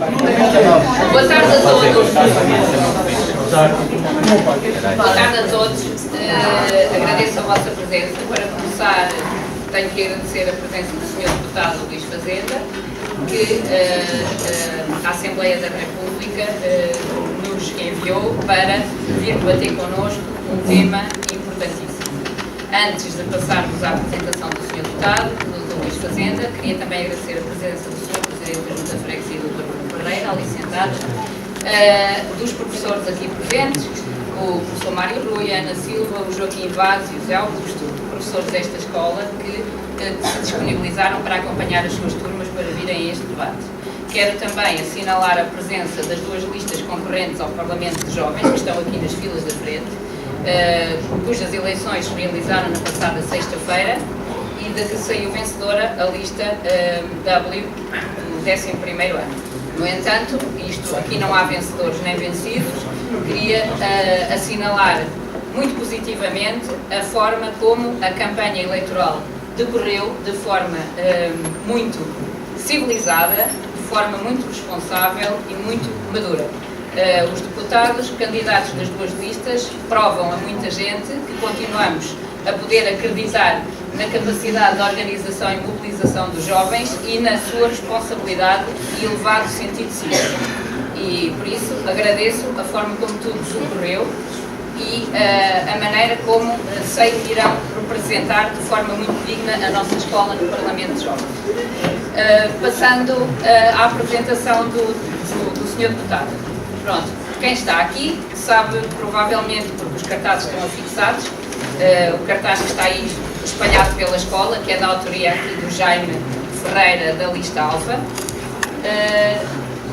Boa tarde a todos. Boa tarde a todos. Agradeço a vossa presença. Para começar, tenho que agradecer a presença do Sr. Deputado Luís Fazenda, que a Assembleia da República nos enviou para vir debater connosco um tema importantíssimo. Antes de passarmos à apresentação do Sr. Deputado, do Luís Fazenda, queria também agradecer a presença do Sr. Presidente da Junta de Freguesia, Dr. Bruno Pereira, ali sentado, dos professores aqui presentes, o professor Mário Rui, a Ana Silva, o Joaquim Vaz e o Zé Augusto, professores desta escola, que se disponibilizaram para acompanhar as suas turmas para virem a este debate. Quero também assinalar a presença das duas listas concorrentes ao Parlamento de Jovens, que estão aqui nas filas da frente, cujas eleições se realizaram na passada sexta-feira e da que saiu vencedora a lista W do 11º ano. No entanto, isto aqui não há vencedores nem vencidos, queria assinalar muito positivamente a forma como a campanha eleitoral decorreu de forma muito civilizada, de forma muito responsável e muito madura. Os deputados, candidatos das duas listas, provam a muita gente que continuamos a poder acreditar na capacidade de organização e mobilização dos jovens e na sua responsabilidade e elevado sentido cívico. E, por isso, agradeço a forma como tudo decorreu e a maneira como sei que irão representar de forma muito digna a nossa escola no Parlamento de Jovens. Passando à apresentação do Sr. Deputado. Pronto, quem está aqui sabe provavelmente, porque os cartazes estão afixados, o cartaz que está aí espalhado pela escola, que é da autoria aqui do Jaime Ferreira, da lista Alfa.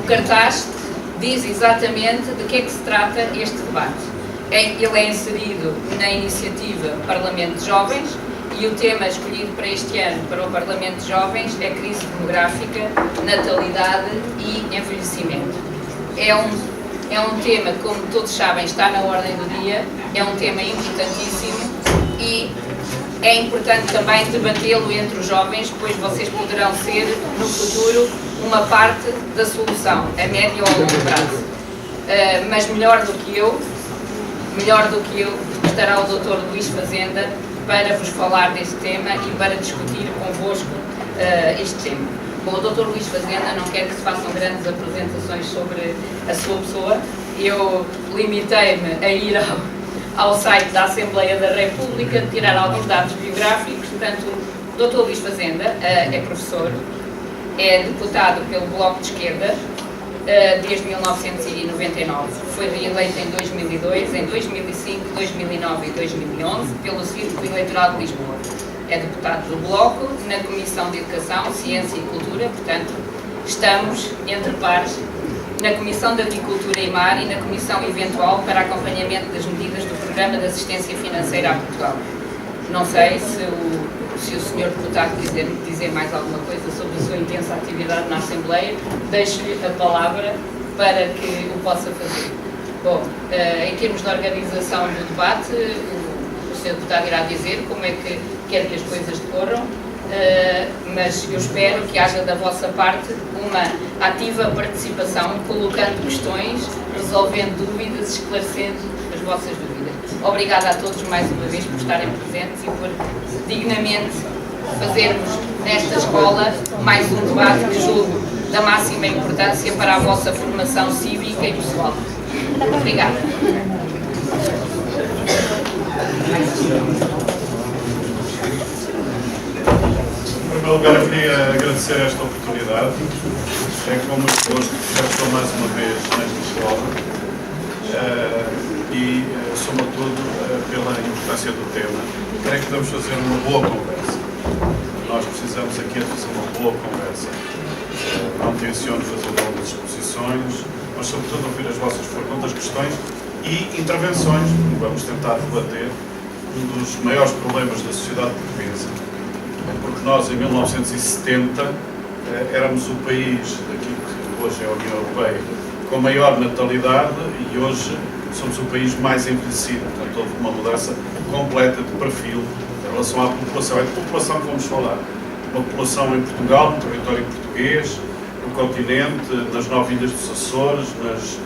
O cartaz diz exatamente de que é que se trata este debate. Ele é inserido na iniciativa Parlamento de Jovens e o tema escolhido para este ano para o Parlamento de Jovens é crise demográfica, natalidade e envelhecimento. É um tema, como todos sabem, está na ordem do dia, é um tema importantíssimo e é importante também debatê-lo entre os jovens, pois vocês poderão ser, no futuro, uma parte da solução, a médio ou longo prazo. Mas melhor do que eu, estará o Dr. Luís Fazenda para vos falar deste tema e para discutir convosco este tema. Bom, o Dr. Luís Fazenda não quer que se façam grandes apresentações sobre a sua pessoa. Eu limitei-me a ir ao site da Assembleia da República, tirar alguns dados biográficos. Portanto, o Dr. Luís Fazenda é professor, é deputado pelo Bloco de Esquerda desde 1999. Foi reeleito em 2002, em 2005, 2009 e 2011 pelo Círculo Eleitoral de Lisboa. É deputado do Bloco na Comissão de Educação, Ciência e Cultura, portanto, estamos entre pares na Comissão de Agricultura e Mar e na Comissão Eventual para acompanhamento das medidas do Programa de Assistência Financeira a Portugal. Não sei se o Sr. Deputado quiser dizer mais alguma coisa sobre a sua intensa atividade na Assembleia, deixo-lhe a palavra para que o possa fazer. Bom, em termos de organização do debate, o Sr. Deputado irá dizer como é que quer que as coisas decorram, mas eu espero que haja da vossa parte uma ativa participação, colocando questões, resolvendo dúvidas, esclarecendo as vossas dúvidas. Obrigada a todos mais uma vez por estarem presentes e por dignamente fazermos nesta escola mais um debate que julgo da máxima importância para a vossa formação cívica e pessoal. Obrigada. Em primeiro lugar, eu queria agradecer esta oportunidade. É como exposto, já estou mais uma vez nesta escola e, sobretudo, pela importância do tema. Creio que podemos fazer uma boa conversa. Nós precisamos aqui de fazer uma boa conversa. Não tenciono fazer longas exposições, mas, sobretudo, ouvir as vossas perguntas, questões e intervenções. Vamos tentar debater um dos maiores problemas da sociedade portuguesa. Porque nós, em 1970, éramos o país daquilo que hoje é a União Europeia com maior natalidade e hoje somos o país mais envelhecido. Portanto, houve uma mudança completa de perfil em relação à população. É de população que vamos falar. Uma população em Portugal, no território português, no continente, nas 9 ilhas dos Açores, nas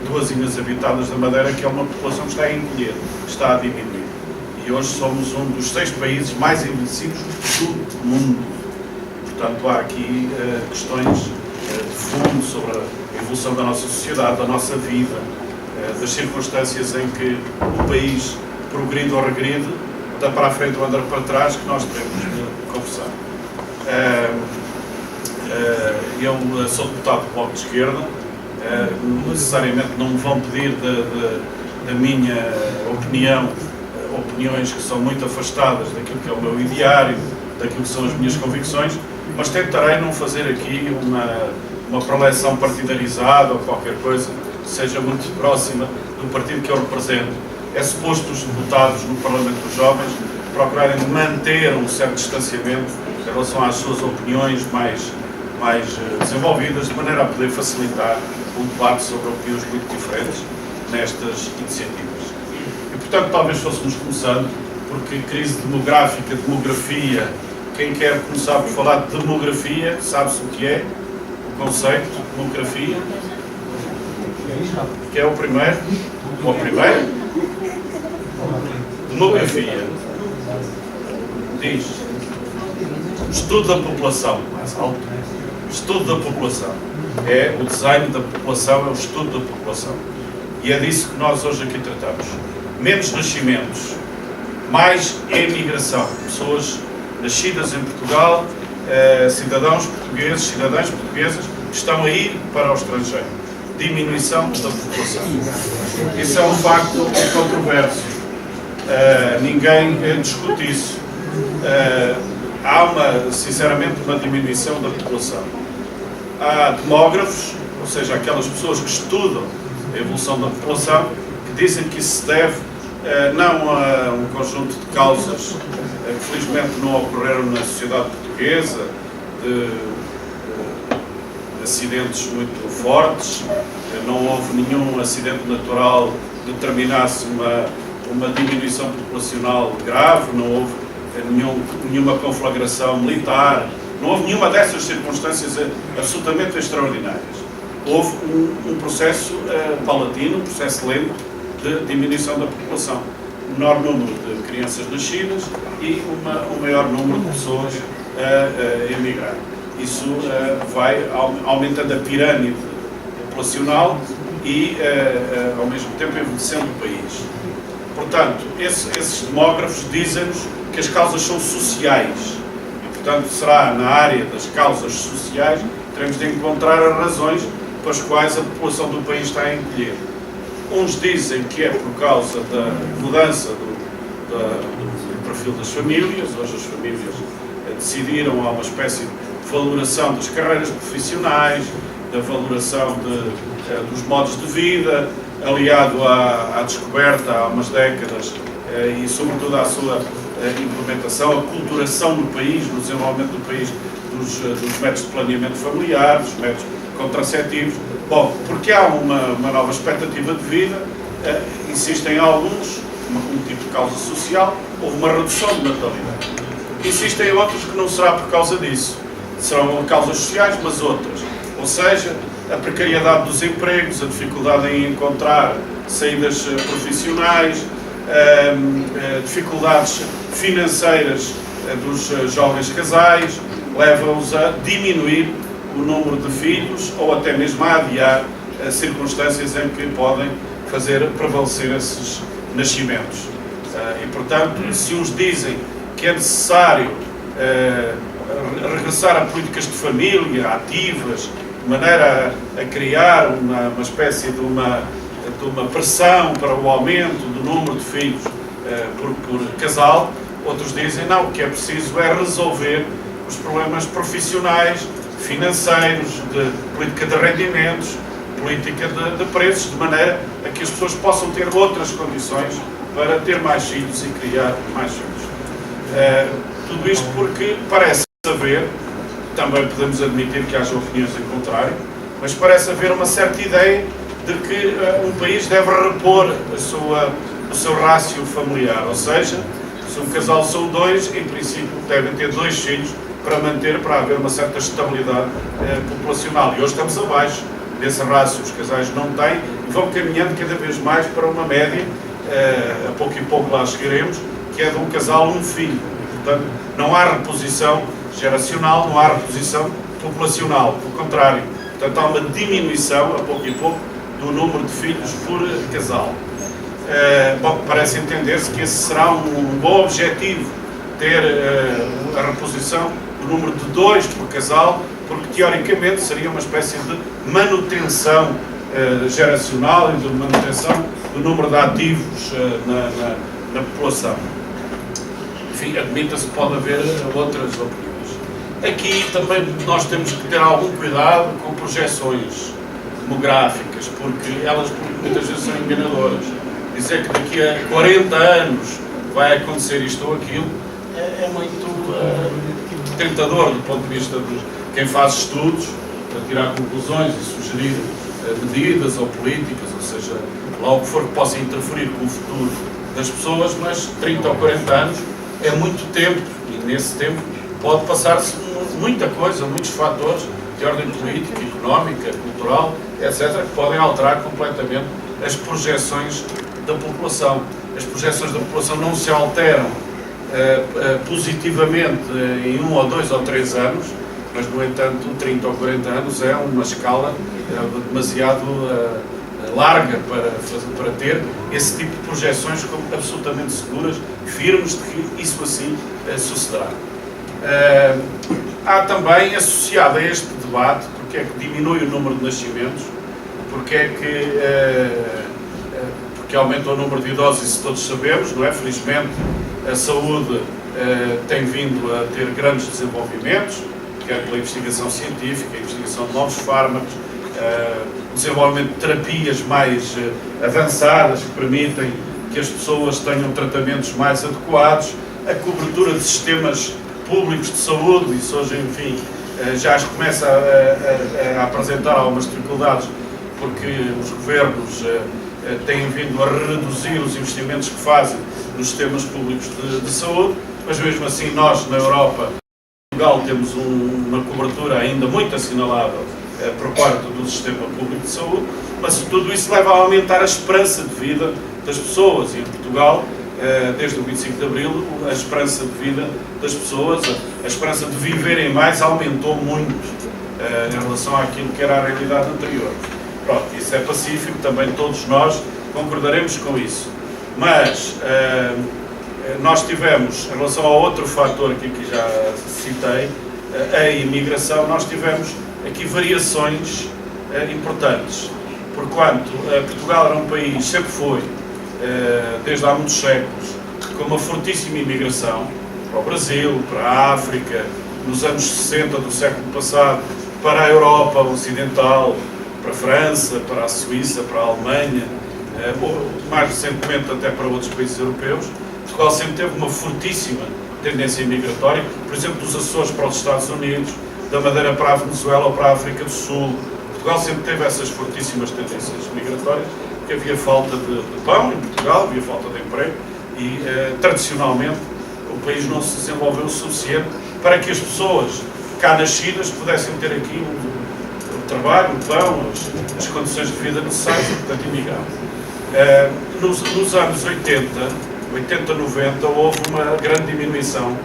2 ilhas habitadas da Madeira, que é uma população que está a encolher, que está a diminuir. E hoje somos um dos 6 países mais envelhecidos do mundo. Portanto, há aqui questões de fundo sobre a evolução da nossa sociedade, da nossa vida, das circunstâncias em que o país progride ou regride, anda para a frente ou anda para trás, que nós devemos conversar. Eu sou deputado do Bloco de Esquerda, necessariamente não me vão pedir da minha opinião, opiniões que são muito afastadas daquilo que é o meu ideário, daquilo que são as minhas convicções, mas tentarei não fazer aqui uma preleção partidarizada ou qualquer coisa que seja muito próxima do partido que eu represento. É suposto os deputados no Parlamento dos Jovens procurarem manter um certo distanciamento em relação às suas opiniões mais desenvolvidas, de maneira a poder facilitar um debate sobre opiniões muito diferentes nestas iniciativas. E, portanto, talvez fôssemos começando, porque crise demográfica, demografia, quem quer começar por falar de demografia, sabe-se o que é, o conceito de demografia, que é o primeiro, ou a primeira, demografia, diz, estudo da população, mais alto, estudo da população, é o design da população, é o estudo da população, e é disso que nós hoje aqui tratamos. Menos nascimentos, mais emigração, pessoas nascidas em Portugal, cidadãos portugueses, cidadãs portuguesas, que estão a ir para o estrangeiro. Diminuição da população. Isso é um facto controverso. Ninguém discute isso. Há, sinceramente, uma diminuição da população. Há demógrafos, ou seja, aquelas pessoas que estudam a evolução da população, que dizem que isso se deve não a um conjunto de causas que felizmente não ocorreram na sociedade portuguesa, de acidentes muito fortes, não houve nenhum acidente natural que determinasse uma diminuição populacional grave, não houve nenhuma conflagração militar, não houve nenhuma dessas circunstâncias absolutamente extraordinárias. Houve um processo paulatino, um processo lento de diminuição da população. Menor número de crianças nascidas e um maior número de pessoas a emigrar. Isso vai aumentando a pirâmide populacional e, ao mesmo tempo, envelhecendo o país. Portanto, esses demógrafos dizem-nos que as causas são sociais. E, portanto, será na área das causas sociais que teremos de encontrar as razões pelas quais a população do país está a encolher. Uns dizem que é por causa da mudança do perfil das famílias. Hoje as famílias decidiram a uma espécie de valoração das carreiras profissionais, da valoração dos modos de vida, aliado à descoberta há umas décadas e sobretudo à sua implementação, a culturação no país, no desenvolvimento do país, dos métodos de planeamento familiar, dos métodos contraceptivos. Bom, porque há uma nova expectativa de vida, insistem alguns, um tipo de causa social, houve uma redução de natalidade. Existem outros que não será por causa disso. Serão causas sociais, mas outras. Ou seja, a precariedade dos empregos, a dificuldade em encontrar saídas profissionais, dificuldades financeiras dos jovens casais, levam-os a diminuir o número de filhos ou até mesmo a adiar circunstâncias em que podem fazer prevalecer esses nascimentos. E, portanto, se uns dizem que é necessário regressar a políticas de família ativas, de maneira a criar uma espécie de uma pressão para o aumento do número de filhos por casal, outros dizem não, o que é preciso é resolver os problemas profissionais, financeiros, de política de rendimentos, política de preços, de maneira a que as pessoas possam ter outras condições para ter mais filhos e criar mais filhos. Tudo isto porque parece haver, também podemos admitir que haja opiniões em contrário, mas parece haver uma certa ideia de que um país deve repor o seu rácio familiar, ou seja, se um casal são dois, em princípio devem ter 2 filhos para haver uma certa estabilidade populacional. E hoje estamos abaixo desse rácio, os casais não têm e vão caminhando cada vez mais para uma média, a pouco e pouco lá chegaremos, que é de um casal, um filho. Portanto, não há reposição geracional, não há reposição populacional, pelo contrário. Portanto, há uma diminuição, a pouco e pouco, do número de filhos por casal. Bom, parece entender-se que esse será um bom objetivo, ter a reposição do número de 2 por casal, porque teoricamente seria uma espécie de manutenção geracional e de manutenção do número de ativos na população. Enfim, admita-se que pode haver outras opiniões. Aqui também nós temos que ter algum cuidado com projeções demográficas, porque elas muitas vezes são enganadoras. Dizer que daqui a 40 anos vai acontecer isto ou aquilo é muito tentador do ponto de vista de quem faz estudos para tirar conclusões e sugerir medidas ou políticas, ou seja, lá o que for que possa interferir com o futuro das pessoas, mas 30 ou 40 anos é muito tempo e nesse tempo pode passar-se muita coisa, muitos fatores de ordem política, económica, cultural, etc., que podem alterar completamente as projeções da população. As projeções da população não se alteram positivamente em 1 ou 2 ou 3 anos, mas, no entanto, 30 ou 40 anos é uma escala demasiado larga para ter esse tipo de projeções como absolutamente seguras, firmes de que isso assim sucederá. Há também, associado a este debate, porque é que diminui o número de nascimentos, porque aumenta o número de idosos, isso todos sabemos, não é? Felizmente, a saúde tem vindo a ter grandes desenvolvimentos, quer pela investigação científica, a investigação de novos fármacos, o desenvolvimento de terapias mais avançadas que permitem que as pessoas tenham tratamentos mais adequados, a cobertura de sistemas públicos de saúde, isso hoje, enfim, já se começa a apresentar algumas dificuldades, porque os governos têm vindo a reduzir os investimentos que fazem nos sistemas públicos de saúde, mas mesmo assim nós, na Europa, em Portugal, temos uma cobertura ainda muito assinalável por parte do sistema público de saúde, mas tudo isso leva a aumentar a esperança de vida das pessoas, e em Portugal, desde o 25 de Abril, a esperança de vida das pessoas, a esperança de viverem mais aumentou muito em relação àquilo que era a realidade anterior. Pronto, isso é pacífico, também todos nós concordaremos com isso. Mas nós tivemos, em relação ao outro fator que aqui já citei, a imigração, nós tivemos aqui variações importantes. Porquanto Portugal era um país, sempre foi, desde há muitos séculos, com uma fortíssima imigração para o Brasil, para a África, nos anos 60 do século passado, para a Europa Ocidental, para a França, para a Suíça, para a Alemanha, mais recentemente até para outros países europeus. Portugal sempre teve uma fortíssima tendência migratória, por exemplo, dos Açores para os Estados Unidos, da Madeira para a Venezuela ou para a África do Sul. Portugal sempre teve essas fortíssimas tendências migratórias, porque havia falta de pão em Portugal, havia falta de emprego e, tradicionalmente, o país não se desenvolveu o suficiente para que as pessoas cá nascidas pudessem ter aqui o trabalho, o pão, as condições de vida necessárias e, portanto, emigraram. Nos anos 80, 90, houve uma grande diminuição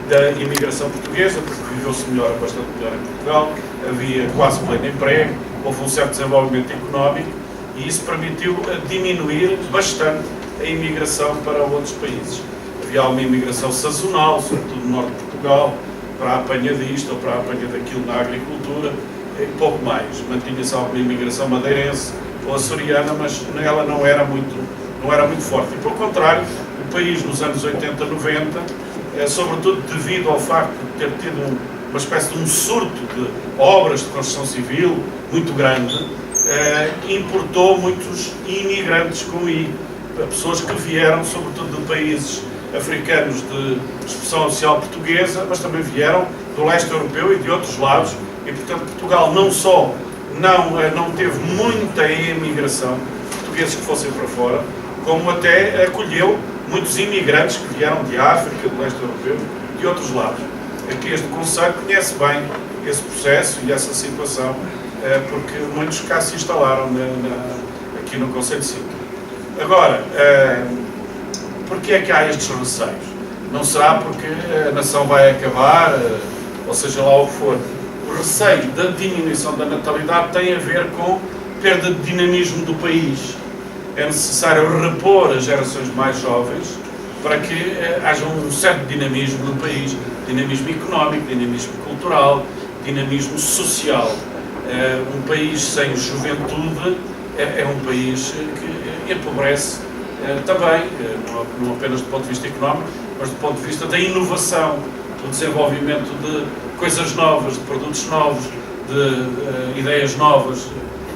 da imigração portuguesa, porque viveu-se bastante melhor em Portugal, havia quase pleno emprego, houve um certo desenvolvimento económico e isso permitiu diminuir bastante a imigração para outros países. Havia uma imigração sazonal, sobretudo no norte de Portugal, para a apanha disto ou para a apanha daquilo na agricultura, e pouco mais. Mantinha-se alguma imigração madeirense ou açoriana, mas ela não era muito forte. E, pelo contrário, o país nos anos 80, 90, sobretudo devido ao facto de ter tido uma espécie de um surto de obras de construção civil muito grande, importou muitos imigrantes com I, pessoas que vieram sobretudo de países africanos de expressão social portuguesa, mas também vieram do leste europeu e de outros lados, e portanto Portugal não só não teve muita imigração de portugueses que fossem para fora, como até acolheu muitos imigrantes que vieram de África, do leste europeu e de outros lados. que este Conselho conhece bem esse processo e essa situação, porque muitos cá se instalaram aqui no Conselho de Sintra. Agora, porquê é que há estes receios? Não será porque a nação vai acabar, ou seja lá o que for. O receio da diminuição da natalidade tem a ver com perda de dinamismo do país. É necessário repor as gerações mais jovens para que haja um certo dinamismo no país. Dinamismo económico, dinamismo cultural, dinamismo social. Um país sem juventude é um país que empobrece também, não apenas do ponto de vista económico, mas do ponto de vista da inovação, do desenvolvimento de coisas novas, de produtos novos, de ideias novas,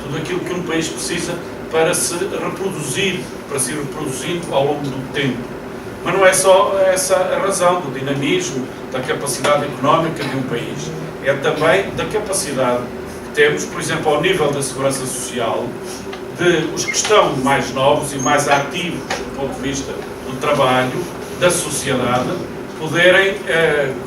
tudo aquilo que um país precisa para se reproduzir, para se ir reproduzindo ao longo do tempo. Mas não é só essa a razão do dinamismo, da capacidade económica de um país, é também da capacidade que temos, por exemplo, ao nível da segurança social, de os que estão mais novos e mais ativos do ponto de vista do trabalho, da sociedade, poderem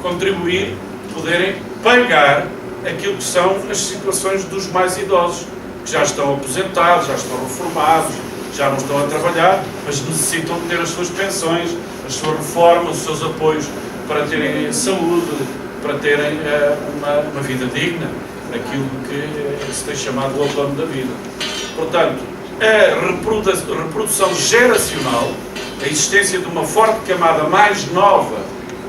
contribuir, poderem pagar aquilo que são as situações dos mais idosos, que já estão aposentados, já estão reformados, já não estão a trabalhar, mas necessitam de ter as suas pensões, as suas reformas, os seus apoios para terem saúde, para terem uma vida digna, aquilo que se tem chamado o outono da vida. Portanto, a reprodução geracional, a existência de uma forte camada mais nova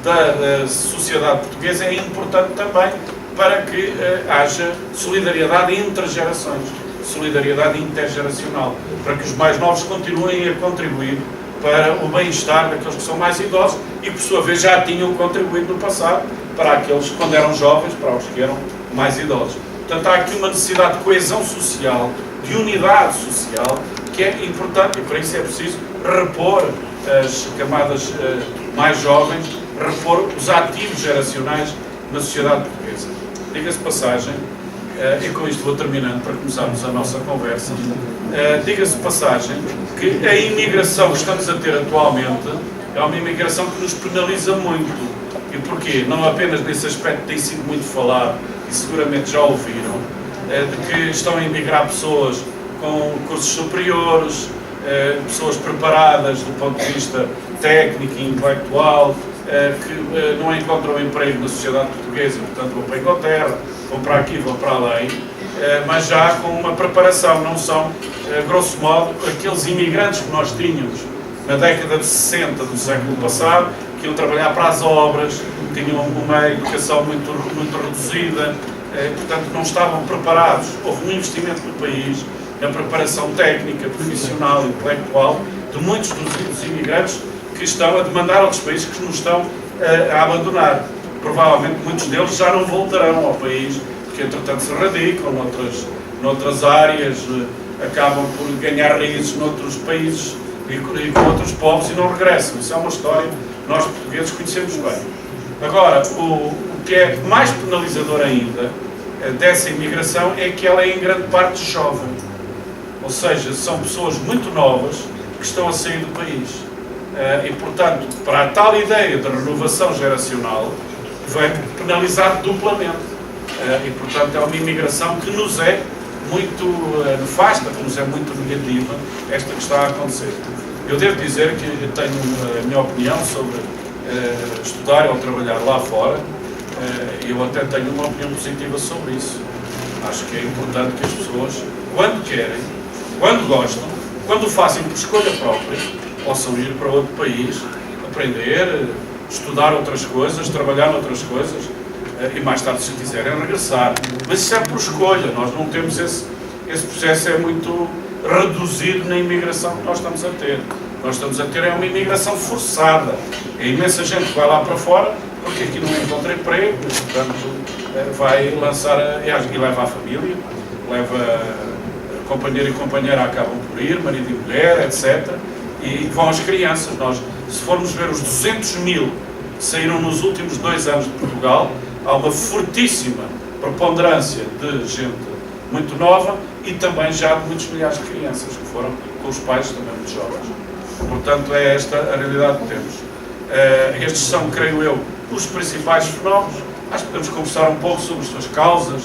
da sociedade portuguesa é importante também para que haja solidariedade entre gerações, solidariedade intergeracional, para que os mais novos continuem a contribuir para o bem-estar daqueles que são mais idosos e, por sua vez, já tinham contribuído no passado para aqueles que, quando eram jovens, para os que eram mais idosos. Portanto, há aqui uma necessidade de coesão social, de unidade social, que é importante e, para isso, é preciso repor as camadas mais jovens, repor os ativos geracionais na sociedade portuguesa. Diga-se passagem, e com isto vou terminando para começarmos a nossa conversa, diga-se passagem que a imigração que estamos a ter atualmente é uma imigração que nos penaliza muito. E porquê? Não apenas nesse aspecto que tem sido muito falado, e seguramente já ouviram, de que estão a emigrar pessoas com cursos superiores, pessoas preparadas do ponto de vista técnico e intelectual, que não encontram emprego na sociedade portuguesa, portanto vão para a Inglaterra, vão para aqui, vão para além, mas já com uma preparação, não são, grosso modo, aqueles imigrantes que nós tínhamos na década de 60 do século passado, que iam trabalhar para as obras, tinham uma educação muito reduzida, portanto não estavam preparados. Houve um investimento do país na preparação técnica, profissional, intelectual de muitos dos imigrantes que estão a demandar outros países que nos estão a abandonar. Provavelmente muitos deles já não voltarão ao país, porque entretanto se radicam noutras áreas, acabam por ganhar raízes noutros países e com outros povos e não regressam. Isso é uma história que nós portugueses conhecemos bem. Agora, o que é mais penalizador ainda dessa imigração é que ela é em grande parte jovem. Ou seja, são pessoas muito novas que estão a sair do país. E, portanto, para a tal ideia de renovação geracional, vai penalizar duplamente. E, portanto, é uma imigração que nos é muito nefasta, que nos é muito negativa, esta que está a acontecer. Eu devo dizer que eu tenho a minha opinião sobre estudar ou trabalhar lá fora, e eu até tenho uma opinião positiva sobre isso. Acho que é importante que as pessoas, quando querem, quando gostam, quando o fazem por escolha própria, possam ir para outro país, aprender, estudar outras coisas, trabalhar noutras coisas, e mais tarde, se quiserem, regressar. Mas isso é por escolha, nós não temos esse processo, é muito reduzido na imigração que nós estamos a ter. Nós estamos a ter uma imigração forçada. É imensa gente que vai lá para fora, porque aqui não encontra emprego, portanto, vai lançar, e leva a família, leva companheiro e companheira, acabam por ir, marido e mulher, etc. E vão as crianças. Nós, se formos ver os 200 mil que saíram nos últimos 2 anos de Portugal, há uma fortíssima preponderância de gente muito nova e também já de muitos milhares de crianças que foram com os pais também muito jovens. Portanto, é esta a realidade que temos. Estes são, creio eu, os principais fenómenos. Acho que podemos conversar um pouco sobre as suas causas,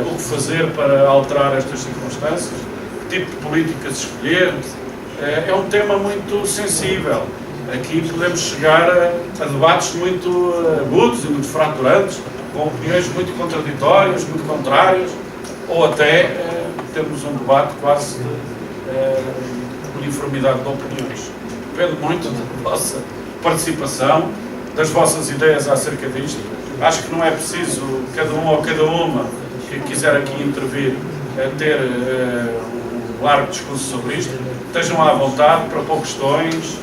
o que fazer para alterar estas circunstâncias, que tipo de políticas escolher. É um tema muito sensível. Aqui podemos chegar a debates muito agudos e muito fraturantes, com opiniões muito contraditórias, muito contrárias, ou até termos um debate quase de uniformidade de opiniões. Depende muito da vossa participação, das vossas ideias acerca disto. Acho que não é preciso cada um ou cada uma que quiser aqui intervir ter um largo discurso sobre isto. Estejam à vontade para pôr questões,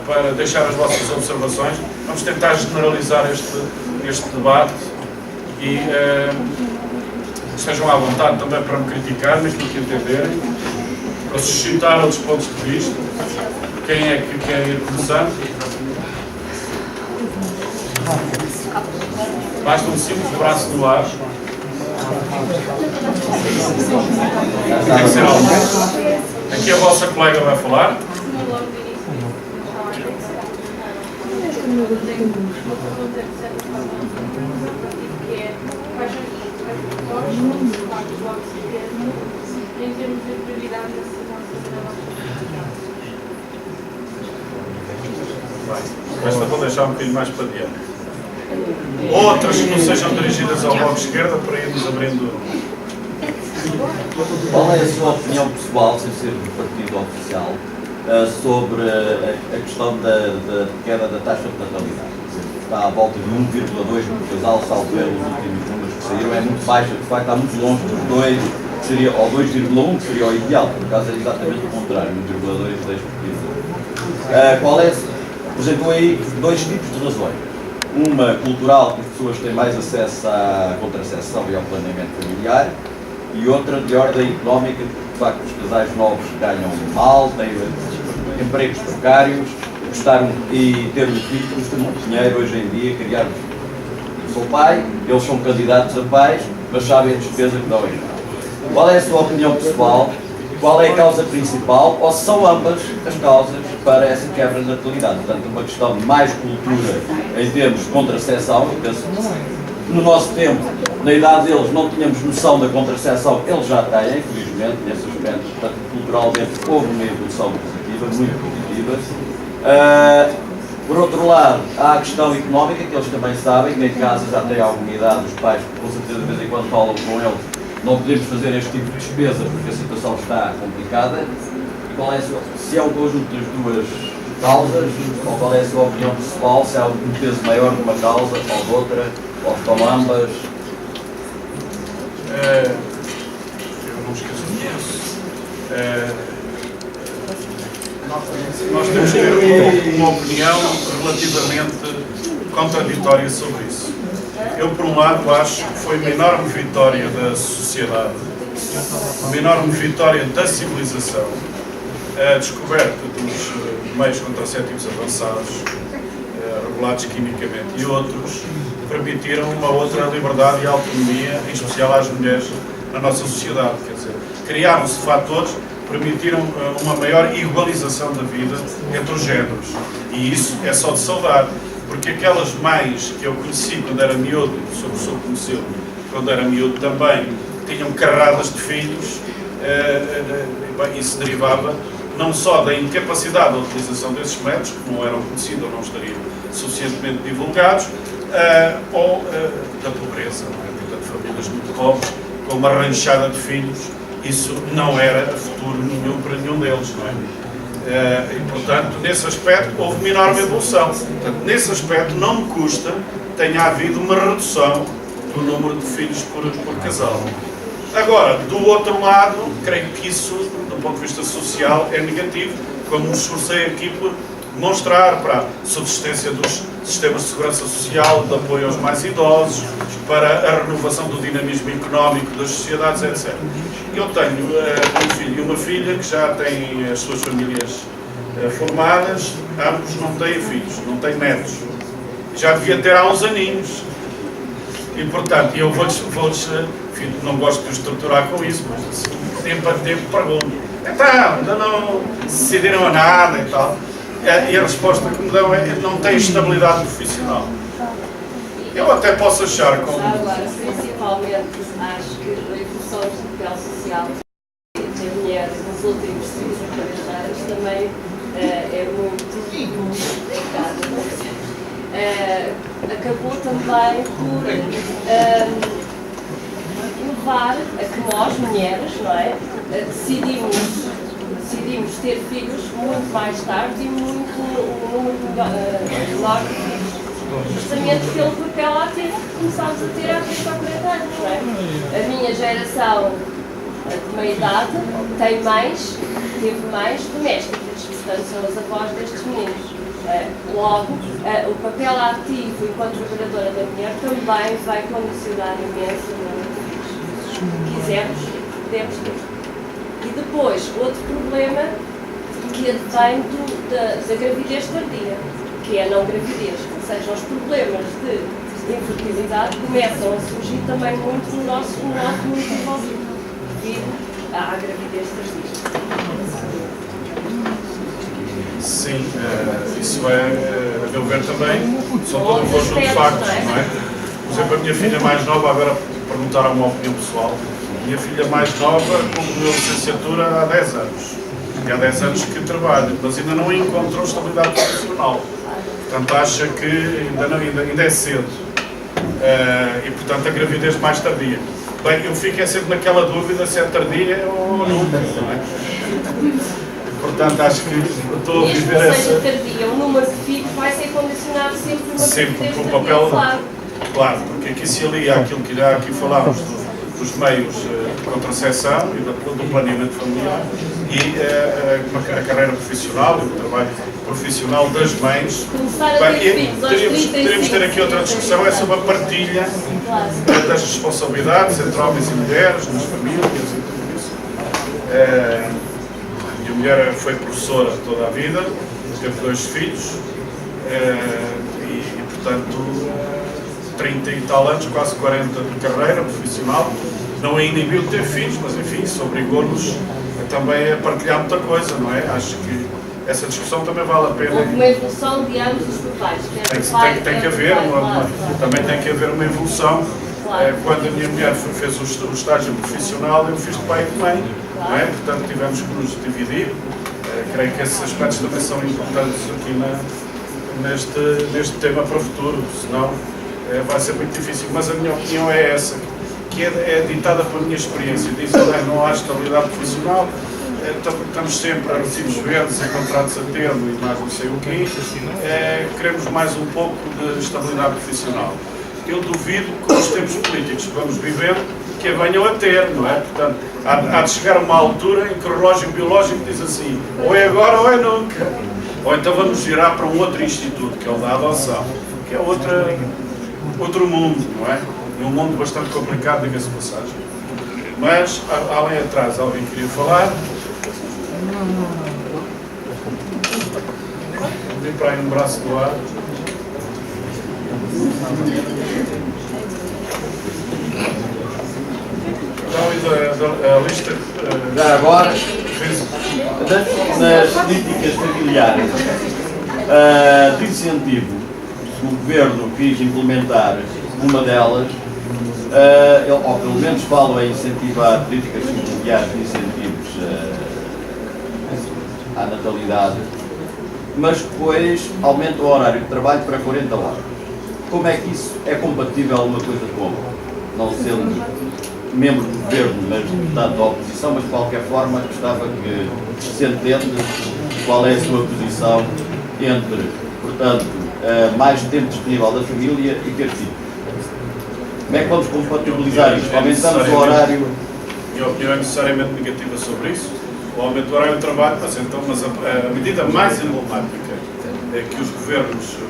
para deixar as vossas observações. Vamos tentar generalizar este debate e estejam à vontade também para me criticar naquilo que entenderem, para suscitar outros pontos de vista. Quem é que quer ir começando? Basta um simples braço no ar. Tem que ser algo. Aqui a vossa colega vai falar. Esta vou deixar um bocadinho mais para diante. Outras que não sejam dirigidas ao Bloco de Esquerda, para irmos abrindo. Qual é a sua opinião pessoal, sem ser do partido oficial, sobre a questão da queda da taxa de natalidade? Está à volta de 1,2 no casal, salvo erro, os últimos números que saíram, é muito baixa, de facto está muito longe dos 2, que seria, ou 2,1, que seria o ideal, por acaso é exatamente o contrário, 1,2 e 2%. Qual é, apresentou aí dois tipos de razões. Uma cultural, que as pessoas têm mais acesso à contracepção e ao planeamento familiar, e outra de ordem económica, que de facto os casais novos ganham mal, têm empregos precários, e ter um filho custa muito dinheiro hoje em dia, criar um filho. Eu sou pai, eles são candidatos a pais, mas sabem a despesa que dão em casa. Qual é a sua opinião pessoal? Qual é a causa principal, ou são ambas as causas para essa quebra de natalidade? Portanto, uma questão de mais cultura em termos de contracepção. No nosso tempo, na idade deles, não tínhamos noção da contracepção, eles já têm, infelizmente, nesse aspecto. Portanto, culturalmente, houve uma evolução positiva, muito positiva. Por outro lado, há a questão económica, que eles também sabem, que em casa já têm alguma idade, os pais, com certeza, de vez em quando falam com eles, não podemos fazer este tipo de despesa porque a situação está complicada. Qual é se é um conjunto das duas causas, ou qual é a sua opinião pessoal, se há um peso maior numa causa ou de outra, ou estão ambas? Eu não esqueço disso. Nós temos que ter uma opinião relativamente contraditória sobre isso. Eu, por um lado, acho que foi uma enorme vitória da sociedade, uma enorme vitória da civilização, a descoberta dos meios contraceptivos avançados, regulados quimicamente, e outros permitiram uma outra liberdade e autonomia, em especial às mulheres, na nossa sociedade. Quer dizer, criaram-se fatores que permitiram uma maior igualização da vida entre os géneros. E isso é só de saudar. Porque aquelas mães que eu conheci quando era miúdo, sou conhecido quando era miúdo também, tinham carradas de filhos, isso derivava não só da incapacidade da utilização desses métodos, que não eram conhecidos ou não estariam suficientemente divulgados, ou da pobreza, não é? Portanto, famílias muito pobres, com uma ranchada de filhos, isso não era futuro nenhum para nenhum deles, não é? E, portanto, nesse aspecto, houve uma enorme evolução. Portanto, nesse aspecto, não me custa que tenha havido uma redução do número de filhos por casal. Agora, do outro lado, creio que isso, do ponto de vista social, é negativo, como me esforcei aqui por demonstrar, para a subsistência dos sistemas de segurança social, de apoio aos mais idosos, para a renovação do dinamismo económico das sociedades, etc. Eu tenho um filho e uma filha que já têm as suas famílias formadas, ambos não têm filhos, não têm netos. Já devia ter há uns aninhos. E, portanto, eu vou-lhes não gosto de os torturar com isso, mas tempo a tempo pergunto. Então, ainda não decidiram a nada e tal. E a resposta que me dão é: não tem estabilidade profissional. Eu até posso achar como... Agora, principalmente, acho que a evolução do papel social da mulher nos últimos 30 a 40 anos também é muito delicada. Acabou também por levar a que nós, mulheres, não é? Decidimos ter filhos muito mais tarde e muito um número menor de filhos. Justamente pelo papel ativo que começámos a ter há 30 ou 40 anos, não é? A minha geração de meia idade teve mais domésticas, portanto são as avós destes meninos. Logo, o papel ativo enquanto trabalhadora da mulher também vai condicionar imenso o número de filhos. Se quisermos, podemos ter. E depois, outro problema que advém da gravidez tardia, que é a não gravidez, ou seja, os problemas de infertilidade começam a surgir também muito no nosso mundo envolvido, devido à gravidez tardia. Sim, isso é, a meu ver também, são todo um conjunto de factos, não é? Por exemplo, a minha filha mais nova, agora perguntaram uma opinião pessoal, a minha filha mais nova concluiu a licenciatura há 10 anos. E há 10 anos que trabalha, mas ainda não encontrou estabilidade profissional. Portanto, acha que ainda é cedo. E, portanto, a gravidez mais tardia. Bem, eu fico sempre naquela dúvida se é tardia ou nunca, não é? Portanto, acho que estou a viver essa... Mesmo que seja tardia, o número de filhos vai ser condicionado sempre por uma sempre com o papel... Claro, porque aqui se alia aquilo que já aqui falámos dos meios de contracepção e do planeamento familiar e a carreira profissional e o trabalho profissional das mães. Teríamos de ter aqui outra discussão, é sobre a partilha das responsabilidades entre homens e mulheres, nas famílias e tudo isso. A minha mulher foi professora toda a vida, teve 2 filhos e portanto, 30 e tal anos, quase 40 de carreira profissional, não a inibiu de ter filhos, mas enfim, isso obrigou-nos também a partilhar muita coisa, não é? Acho que essa discussão também vale a pena. Houve uma evolução de ambos os papéis. Tem que haver, também tem que haver uma evolução. Claro. Quando a minha mulher fez o estágio profissional, eu fiz de pai e de mãe, não é? Portanto, tivemos que nos dividir. Creio que esses aspectos também são importantes aqui neste tema para o futuro, senão vai ser muito difícil. Mas a minha opinião é essa, que é ditada pela minha experiência. Dizem que não há estabilidade profissional, estamos sempre a recibos verdes, a contratos a termo e mais não sei o quê. Queremos mais um pouco de estabilidade profissional. Eu duvido que os tempos políticos que vamos vivendo que a venham a ter, não é? Portanto, há de chegar a uma altura em que o relógio biológico diz assim, ou é agora ou é nunca. Ou então vamos girar para um outro instituto, que é o da adoção, que é outro mundo, não é? É um mundo bastante complicado, diga-se de passagem. Mas, além atrás, alguém queria falar? Vem para aí um braço do ar. Então, a lista... Já agora, nas políticas familiares de incentivo, o Governo quis implementar uma delas, ou pelo menos falam em incentivar políticas familiares de incentivos à natalidade, mas depois aumenta o horário de trabalho para 40 horas. Como é que isso é compatível uma coisa com outra? Não sendo membro do Governo, mas deputado da oposição, mas de qualquer forma gostava que se entende qual é a sua posição entre, portanto, mais tempo disponível da família e ter filhos. Como é que vamos compatibilizar isto? Aumentamos o horário... Minha opinião é necessariamente negativa sobre isso. O aumento do horário de trabalho, mas a medida mais emblemática que os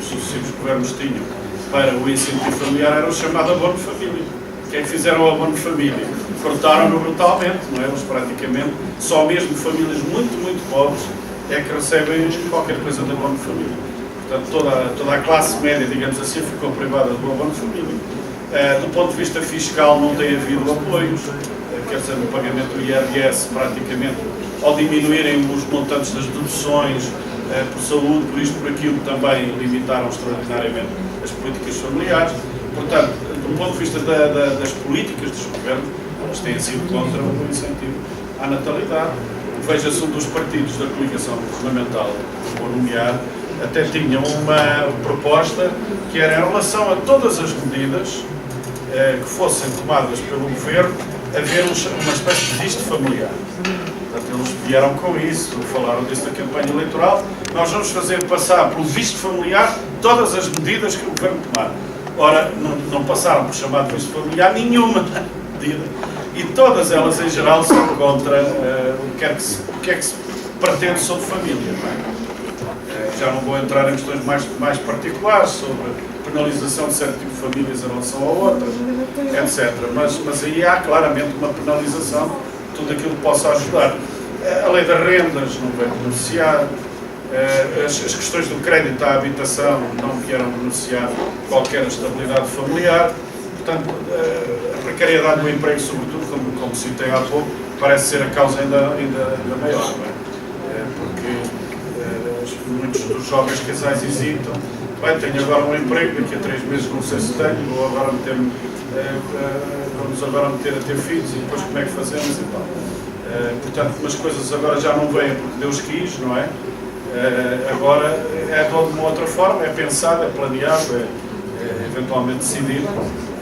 sucessivos governos tinham para o incentivo familiar era o chamado abono de família. Quem fizeram o abono de família cortaram-no brutalmente, não é? Eles praticamente, só mesmo famílias muito, muito pobres é que recebem qualquer coisa de abono de família. Portanto, toda a classe média, digamos assim, ficou privada do abono de família. Do ponto de vista fiscal não tem havido apoios, quer dizer, no pagamento do IRS praticamente, ao diminuírem os montantes das deduções por saúde, por isto, por aquilo, também limitaram extraordinariamente as políticas familiares. Portanto, do ponto de vista das políticas dos governos, eles têm sido contra o incentivo à natalidade. Veja-se um dos partidos da coligação governamental, vou nomear, até tinha uma proposta que era em relação a todas as medidas que fossem tomadas pelo governo, haver uma espécie de visto familiar. Portanto, eles vieram com isso, falaram disso na campanha eleitoral. Nós vamos fazer passar pelo visto familiar todas as medidas que o governo tomar. Ora, não passaram por chamado visto familiar nenhuma medida. E todas elas, em geral, são contra o que é que se pretende sobre família. Não é? Já não vou entrar em questões mais particulares sobre penalização de certo tipo de famílias em relação a outras, etc. Mas aí há claramente uma penalização de tudo aquilo que possa ajudar. A lei das rendas não veio beneficiar, as questões do crédito à habitação não vieram beneficiar qualquer estabilidade familiar. Portanto, a precariedade do emprego, sobretudo, como citei há pouco, parece ser a causa ainda maior, não é? Porque muitos dos jovens casais hesitam. Bem, tenho agora um emprego, daqui a 3 meses não sei se tenho, vou agora vamos agora meter a ter filhos e depois como é que fazemos e tal. Portanto, umas coisas agora já não vêm porque Deus quis, não é? Agora é de uma outra forma, é pensado, é planeado, é eventualmente decidido.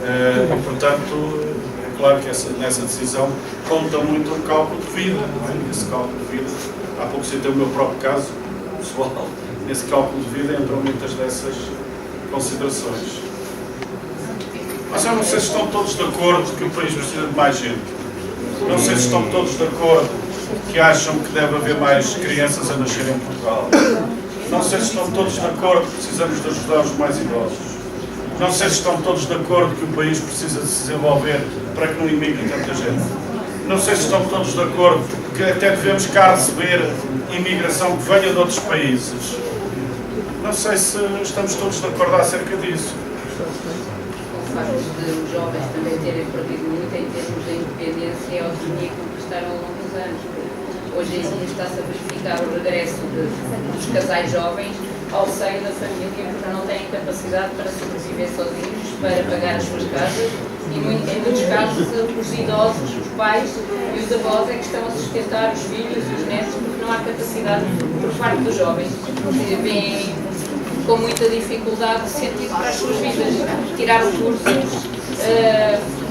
E, portanto, é claro que nessa decisão conta muito o cálculo de vida, não é? Esse cálculo de vida, há pouco citei o meu próprio caso pessoal, nesse cálculo de vida entram muitas dessas considerações. Mas eu não sei se estão todos de acordo que o país precisa de mais gente. Não sei se estão todos de acordo que acham que deve haver mais crianças a nascer em Portugal. Não sei se estão todos de acordo que precisamos de ajudar os mais idosos. Não sei se estão todos de acordo que o país precisa de se desenvolver para que não imigre tanta gente. Não sei se estão todos de acordo que até devemos cá receber imigração que venha de outros países. Não sei se estamos todos de acordo acerca disso. O facto de os jovens também terem perdido muito em termos de independência e autonomia que conquistaram ao longo dos anos. Hoje em dia está-se a verificar o regresso dos casais jovens ao seio da família, porque não têm capacidade para sobreviver sozinhos, para pagar as suas casas e, em muitos casos, os idosos, os pais e os avós é que estão a sustentar os filhos e os netos, porque não há capacidade por parte dos jovens. Vêm com muita dificuldade sentido para as suas vidas. Tiraram cursos,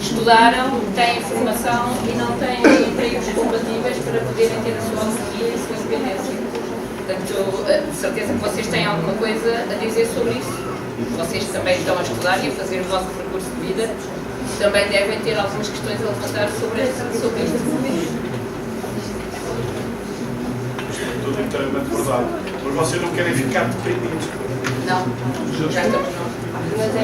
estudaram, têm formação e não têm empregos compatíveis para poderem ter a sua autonomia e a sua independência. Portanto, de certeza que vocês têm alguma coisa a dizer sobre isso. Vocês também estão a estudar e a fazer o vosso percurso de vida. Também devem ter algumas questões a levantar sobre isto. Tudo inteiramente verdade. Mas vocês não querem ficar deprimidos. Não, já estamos não. Mas é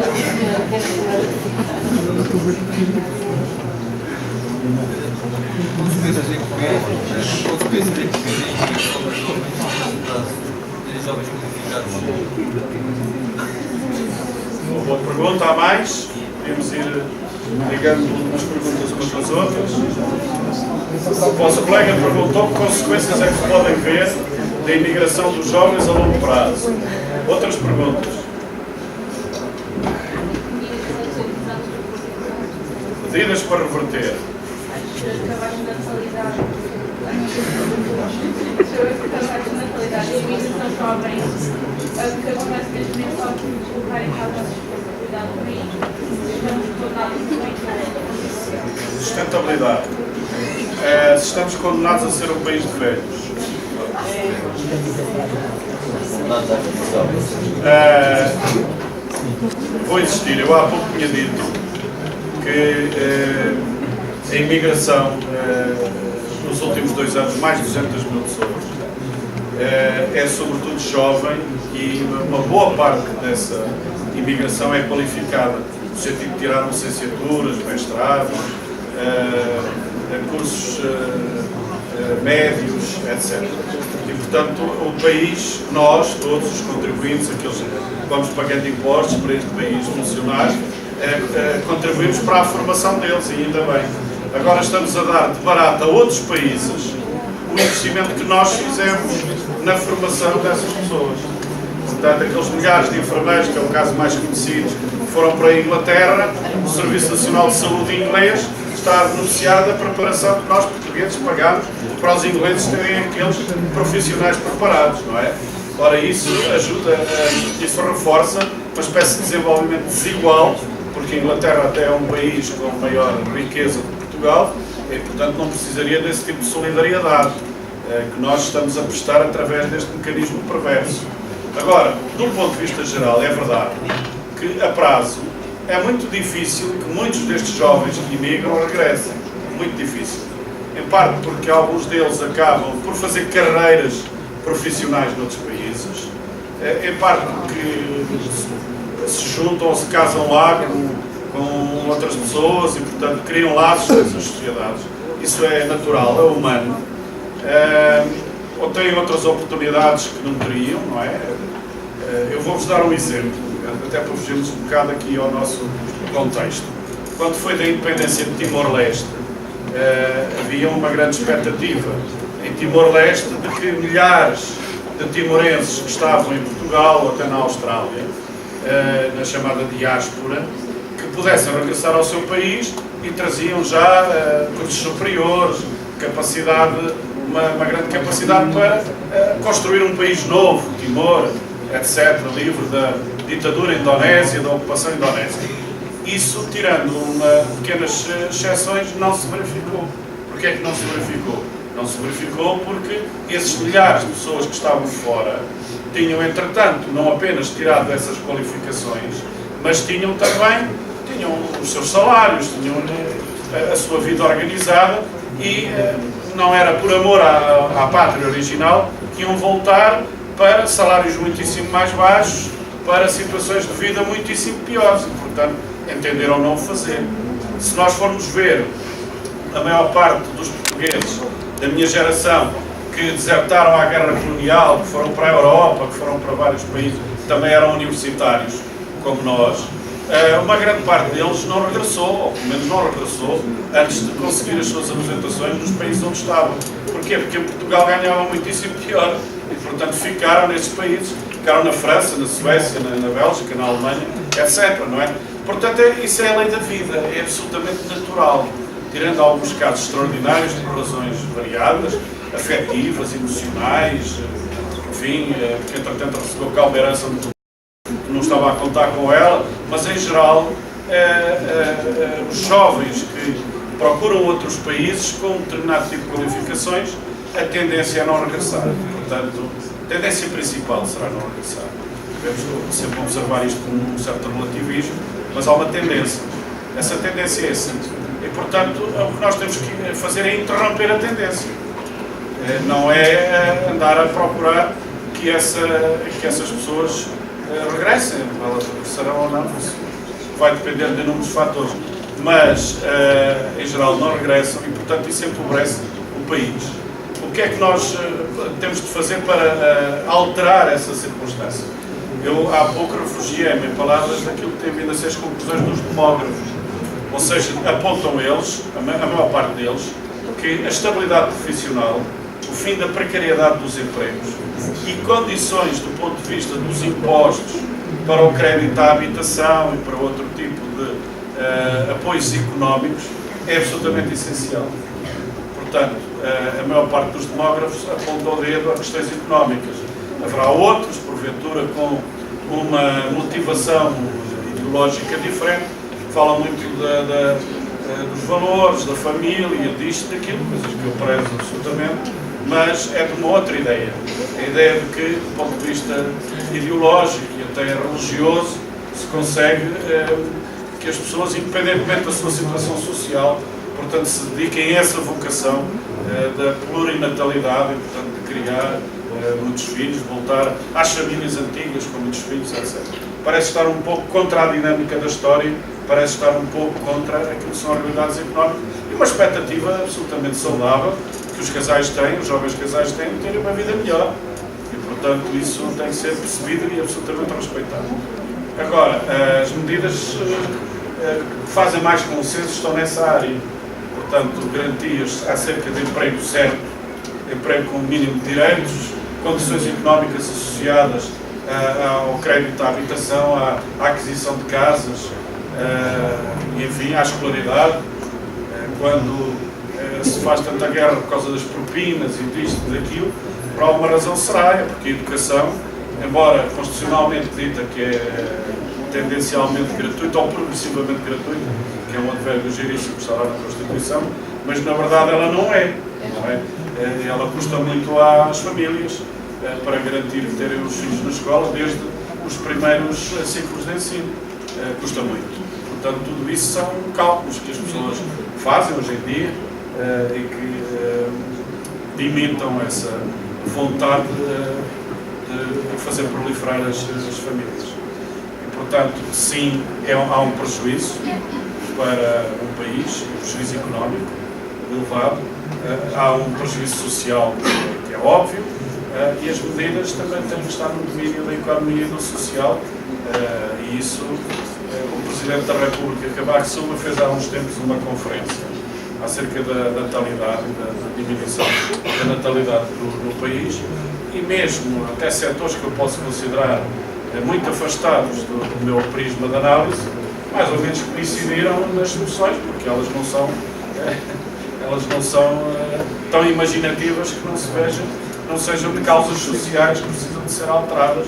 Uma boa pergunta, há mais? Podemos ir ligando umas perguntas umas às outras. O vosso colega perguntou que consequências é que se podem ver da imigração dos jovens a longo prazo. Outras perguntas? Medidas para reverter. Sustentabilidade. Se estamos condenados a ser um país de velhos. Vou insistir, eu há pouco tinha dito que a imigração nos últimos 2 anos, mais de 200 mil pessoas, é sobretudo jovem e uma boa parte dessa imigração é qualificada, no sentido de tirar licenciaturas, mestrados, cursos médios, etc. E, portanto, o país, nós, todos os contribuintes, aqueles que vamos pagando impostos para este país funcionar, contribuímos para a formação deles, e ainda bem. Agora estamos a dar de barato a outros países o investimento que nós fizemos na formação dessas pessoas. Portanto, aqueles milhares de enfermeiros, que é o caso mais conhecido, foram para a Inglaterra, o Serviço Nacional de Saúde inglês está a beneficiar da preparação que nós, portugueses, pagamos para os ingleses terem aqueles profissionais preparados, não é? Ora, isso ajuda, isso reforça uma espécie de desenvolvimento desigual, porque a Inglaterra até é um país com maior riqueza que Portugal e, portanto, não precisaria desse tipo de solidariedade que nós estamos a prestar através deste mecanismo perverso. Agora, de um ponto de vista geral, é verdade que a prazo é muito difícil que muitos destes jovens que imigram regressem. Muito difícil. Em parte porque alguns deles acabam por fazer carreiras profissionais noutros países, em parte porque se juntam ou se casam lá com outras pessoas e, portanto, criam laços nessas sociedades. Isso é natural, é humano. Ou têm outras oportunidades que não teriam, não é? Eu vou-vos dar um exemplo, até para fugirmos um bocado aqui ao nosso contexto. Quando foi da independência de Timor-Leste, havia uma grande expectativa em Timor-Leste de que milhares de timorenses que estavam em Portugal ou até na Austrália, na chamada diáspora, que pudessem regressar ao seu país e traziam já cursos superiores, capacidade, uma grande capacidade para construir um país novo, Timor, etc., livre da ditadura indonésia, da ocupação indonésia. Isso, tirando pequenas exceções, não se verificou. Porquê é que não se verificou? Não se verificou porque esses milhares de pessoas que estavam fora tinham, entretanto, não apenas tirado essas qualificações, mas tinham também os seus salários, tinham a sua vida organizada e não era por amor à pátria original que iam voltar para salários muitíssimo mais baixos, para situações de vida muitíssimo piores e, portanto, entenderam não o fazer. Se nós formos ver a maior parte dos portugueses da minha geração que desertaram à guerra colonial, que foram para a Europa, que foram para vários países, também eram universitários, como nós, uma grande parte deles não regressou, ou pelo menos não regressou, antes de conseguir as suas apresentações nos países onde estavam. Porquê? Porque em Portugal ganhavam muitíssimo pior e, portanto, ficaram nesses países, ficaram na França, na Suécia, na Bélgica, na Alemanha, etc., não é? Portanto, isso é a lei da vida, é absolutamente natural, tirando alguns casos extraordinários por razões variadas, afetivas, emocionais, enfim, que entretanto recebeu cá uma herança que não estava a contar com ela, mas em geral os jovens que procuram outros países com um determinado tipo de qualificações, a tendência é não regressar. Portanto, a tendência principal será não regressar. Devemos sempre observar isto com um certo relativismo, mas há uma tendência. Essa tendência é assim. E, portanto, o que nós temos que fazer é interromper a tendência. Não é andar a procurar que essas pessoas regressem. Elas regressarão ou não, isso vai depender de inúmeros fatores. Mas, em geral, não regressam e, portanto, isso empobrece o país. O que é que nós temos de fazer para alterar essa circunstância? Eu, há pouco, refugiei-me em palavras daquilo que tem vindo a ser as conclusões dos demógrafos. Ou seja, apontam eles, a maior parte deles, que a estabilidade profissional, o fim da precariedade dos empregos e condições do ponto de vista dos impostos para o crédito à habitação e para outro tipo de apoios económicos é absolutamente essencial. Portanto, a maior parte dos demógrafos apontam o dedo a questões económicas. Haverá outros, porventura, com uma motivação ideológica diferente, falam muito dos valores, da família, disto, daquilo, coisas que eu prezo absolutamente, mas é de uma outra ideia. A ideia de que, do ponto de vista ideológico e até religioso, se consegue que as pessoas, independentemente da sua situação social, portanto, se dediquem a essa vocação da plurinatalidade, e, portanto, de criar muitos filhos, de voltar às famílias antigas com muitos filhos, etc. Parece estar um pouco contra a dinâmica da história, parece estar um pouco contra aquilo que são as realidades económicas e uma expectativa absolutamente saudável que os casais têm, os jovens casais têm, de terem uma vida melhor. E, portanto, isso tem que ser percebido e absolutamente respeitado. Agora, as medidas que fazem mais consenso estão nessa área. Portanto, garantias acerca de emprego certo, emprego com o mínimo de direitos, condições económicas associadas ao crédito à habitação, à aquisição de casas, e enfim, à escolaridade. Quando se faz tanta guerra por causa das propinas e disto e daquilo, por alguma razão será, é porque a educação, embora constitucionalmente dita que é tendencialmente gratuita ou progressivamente gratuita, que é um advérbio giríssimo que está lá na Constituição, mas na verdade ela não é. Ela custa muito às famílias para garantir que terem os filhos na escola desde os primeiros ciclos de ensino. Custa muito. Portanto, tudo isso são cálculos que as pessoas fazem hoje em dia e que limitam essa vontade de fazer proliferar as famílias. E, portanto, sim, há um prejuízo para um país, um prejuízo económico elevado, há um prejuízo social que é óbvio, e as medidas também têm que estar no domínio da economia e do social, e isso o Presidente da República, Cavaco Silva, fez há uns tempos uma conferência acerca da natalidade, da diminuição da natalidade no país, e mesmo até setores que eu posso considerar muito afastados do meu prisma de análise, mais ou menos coincidiram nas soluções, porque elas não são tão imaginativas que não sejam de causas sociais que precisam de ser alteradas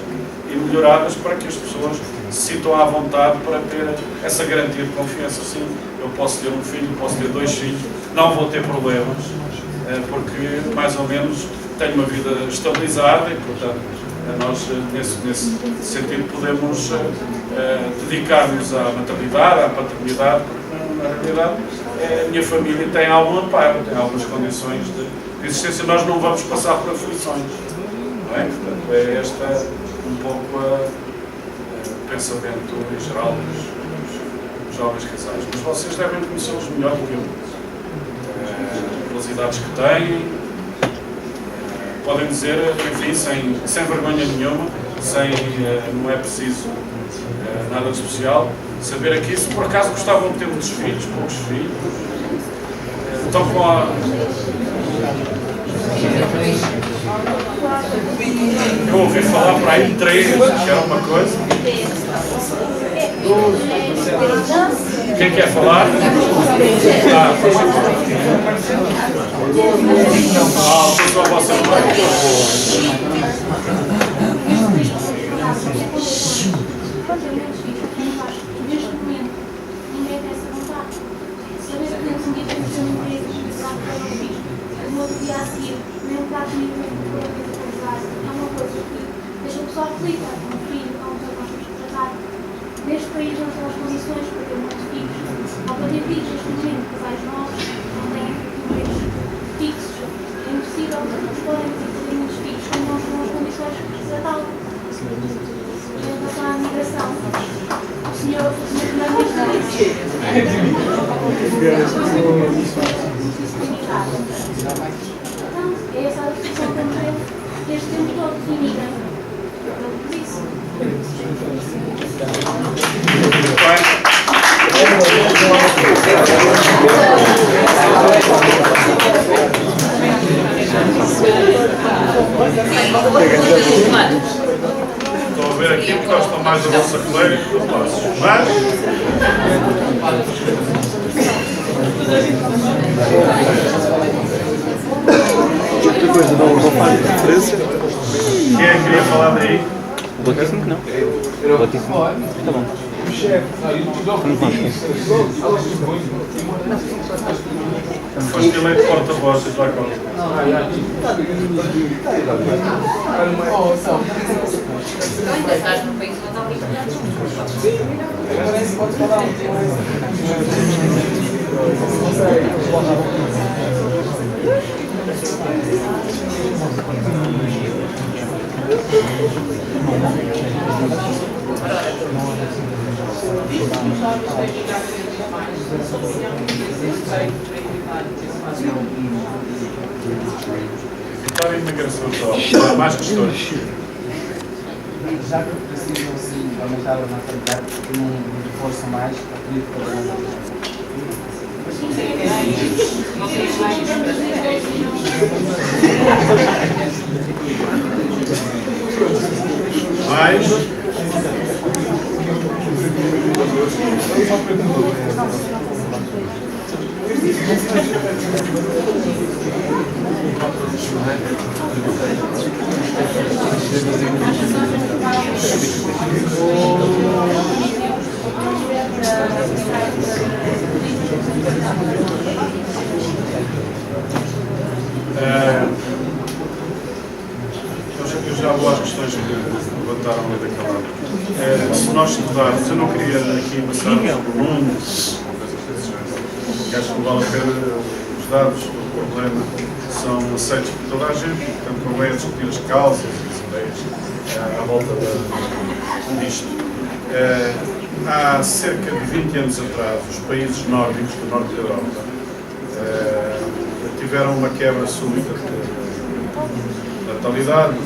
e melhoradas para que as pessoas se sintam à vontade para ter essa garantia de confiança. Sim, eu posso ter um filho, posso ter 2 filhos, não vou ter problemas, porque mais ou menos tenho uma vida estabilizada e, portanto, nós nesse sentido podemos dedicar-nos à maternidade, à paternidade, porque na realidade a minha família tem algum amparo, tem algumas condições de existência, nós não vamos passar por aflições, não é? Portanto, é esta um pouco o pensamento em geral dos jovens casais. Mas vocês devem conhecê-los melhor do que eu. Pelas idades que têm, podem dizer, enfim, sem vergonha nenhuma, não é preciso nada de especial, saber aqui se por acaso gostavam de ter muitos filhos, poucos filhos. Estão com a... Eu ouvi falar para aí 3, que era uma coisa. Quem quer falar? Por favor. Só você não vai. Neste país não são as condições para ter muitos filhos. Ao para ter filhos, neste momento, casais novos não têm empregos fixos. É impossível que podem ter muitos filhos quando não são as condições para tal. Em relação à migração, o senhor Primeiro-Ministro disse então, é essa a discussão que temos este tempo todo que imigram. Por isso. Estou a ver aqui que gostam mais da nossa colega que do nosso. Mas... Outra coisa, não faz diferença. Quem é que queria falar daí? Botíssimo que não. Botíssimo. Tá bom. Foste eleito porta-voz da Copa. Ainda estás no país onde há liberdade. Então a imigração só, há mais questões. Já que precisam sim aumentar a natalidade, porque não reforçam mais a política da natalidade. Mais? Eu já vou às questões que levantaram ali daquela hora. Se nós estudarmos, eu não queria aqui passar por números, que acho que vale a pena. Os dados do problema são aceitos por toda a gente, portanto convém a discutir as causas e as ideias à volta disto. Há cerca de 20 anos atrás, os países nórdicos do norte da Europa tiveram uma quebra súbita de natalidade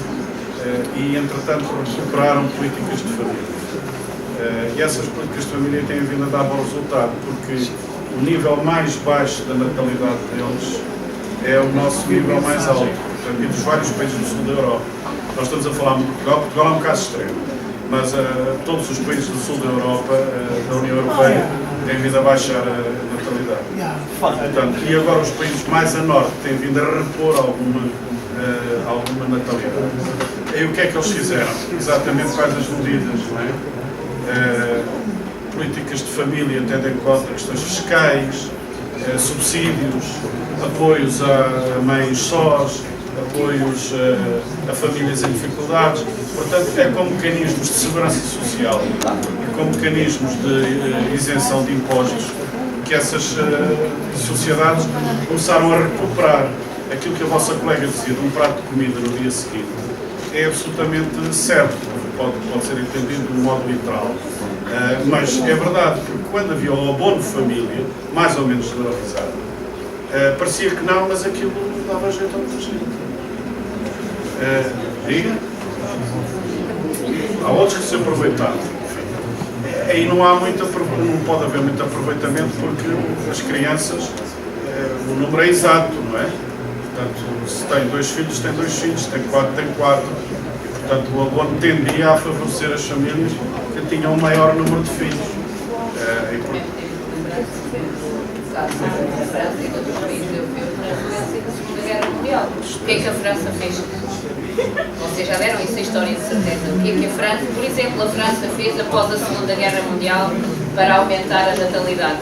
e, entretanto, recuperaram políticas de família. E essas políticas de família têm vindo a dar bom resultado, porque o nível mais baixo da natalidade deles é o nosso nível mais alto, portanto, e dos vários países do sul da Europa. Nós estamos a falar de Portugal. Portugal é um caso extremo, mas todos os países do sul da Europa, da União Europeia, têm vindo a baixar a natalidade. Portanto, e agora os países mais a norte têm vindo a repor alguma natalidade. E o que é que eles fizeram? Exatamente quais as medidas, não é? Políticas de família, tendo em conta questões fiscais, subsídios, apoios a mães sós, apoios a famílias em dificuldades. Portanto, é com mecanismos de segurança social e com mecanismos de isenção de impostos que essas sociedades começaram a recuperar. Aquilo que a vossa colega dizia de um prato de comida no dia seguinte é absolutamente certo, pode ser entendido de um modo literal. Mas é verdade, porque quando havia o abono família, mais ou menos generalizado, parecia que não, mas aquilo dava jeito a muita gente. Diga? Há outros que se aproveitaram. Aí não pode haver muito aproveitamento, porque as crianças, o número é exato, não é? Portanto, se tem 2 filhos, tem 2 filhos, se tem 4, tem 4. E, portanto, o abono tendia a favorecer as famílias que tinham um maior número de filhos. A França e outros países europeus na influência da Segunda Guerra Mundial. O que é que a França fez? Vocês já deram isso a história de certeza. O que é que a França, por exemplo, a França fez após a Segunda Guerra Mundial para aumentar a natalidade?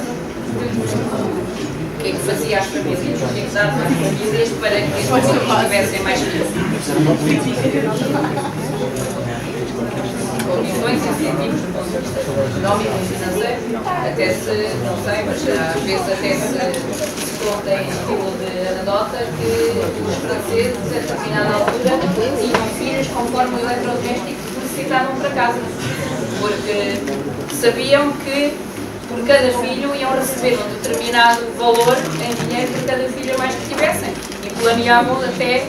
O que é que fazia às famílias? O que é que dava às famílias para que as famílias tivessem mais filhos? Condições e incentivos do ponto de vista económico e financeiro, até se, não sei, mas às vezes até se conta em título de anedota que os franceses, a determinada altura, tinham filhos conforme o eletrodoméstico que necessitavam para casa, porque sabiam que por cada filho iam receber um determinado valor em dinheiro por cada filho a mais que tivessem. E planeavam até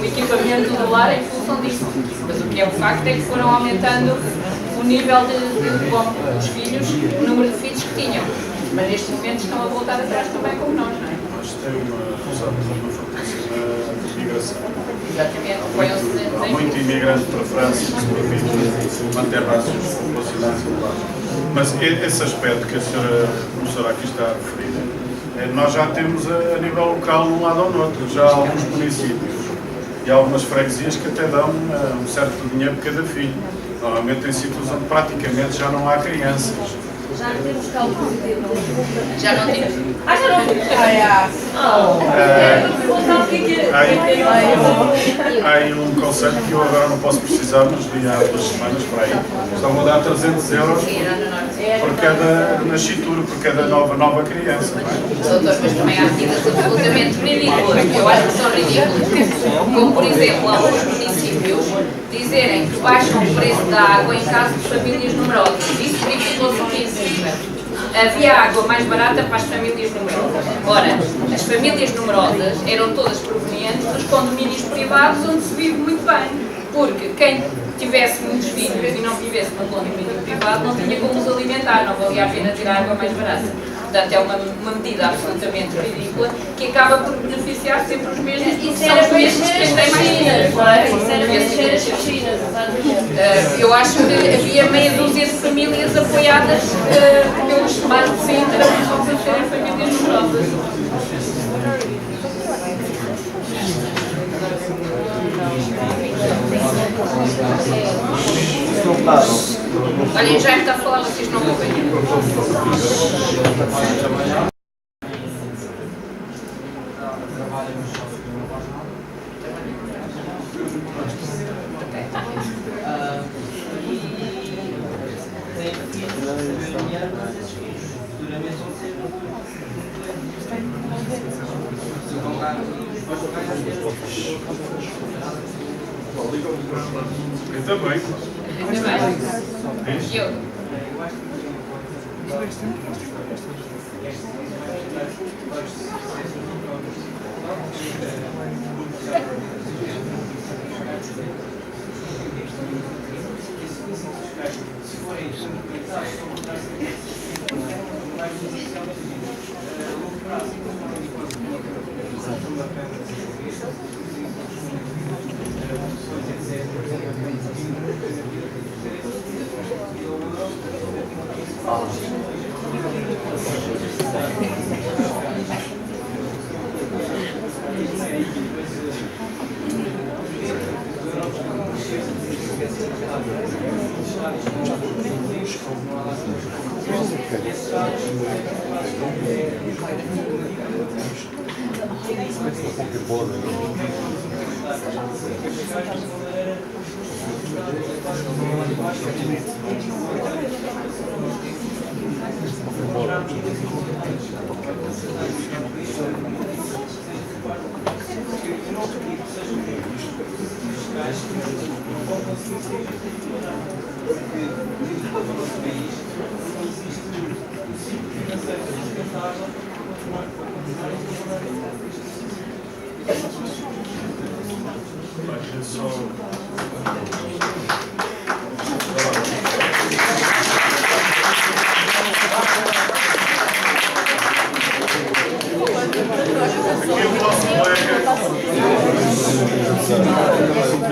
o equipamento do lar em função disso. Mas o que é um facto é que foram aumentando o nível dos filhos, o número de filhos que tinham. Mas neste momento estão a voltar atrás também como nós, não é? Mas tem uma frequência na imigração. Exatamente. Há muito imigrante para a França que se permite manter bases populacionais elevadas. Mas esse aspecto que a professora aqui está a referir, nós já temos a nível local num lado ou no outro. Já há alguns municípios e algumas freguesias que até dão um certo dinheiro por cada filho. Normalmente em sítios onde praticamente já não há crianças. Já temos cálculos de Já não temos. já não Há aí um conceito que eu agora não posso precisar, mas vi há 2 semanas para aí. Estão a dar 300 euros por cada nascituro, por cada nova criança. Não é? Doutor, mas também há medidas absolutamente ridículas, que eu acho que são ridículas. Como, por exemplo, alguns municípios dizerem que baixam o preço da água em caso de famílias numerosas. Isso verificou-se o que havia água mais barata para as famílias numerosas. Ora, as famílias numerosas eram todas provenientes dos condomínios privados onde se vive muito bem. Porque quem tivesse muitos filhos e não vivesse num condomínio privado não tinha como os alimentar, não valia a pena tirar água mais barata. Portanto, é uma medida absolutamente ridícula que acaba por beneficiar sempre os mesmos, porque Isso são era os para mesmos que têm mais piscinas, não é? Isso era para encher as piscinas, exatamente. Eu acho que havia meia dúzia de famílias apoiadas pelo Smart Sintra, só para serem famílias numerosas. Olhem, já está a falar, vocês não ouvem. Eu também. Ainda bem. Eu.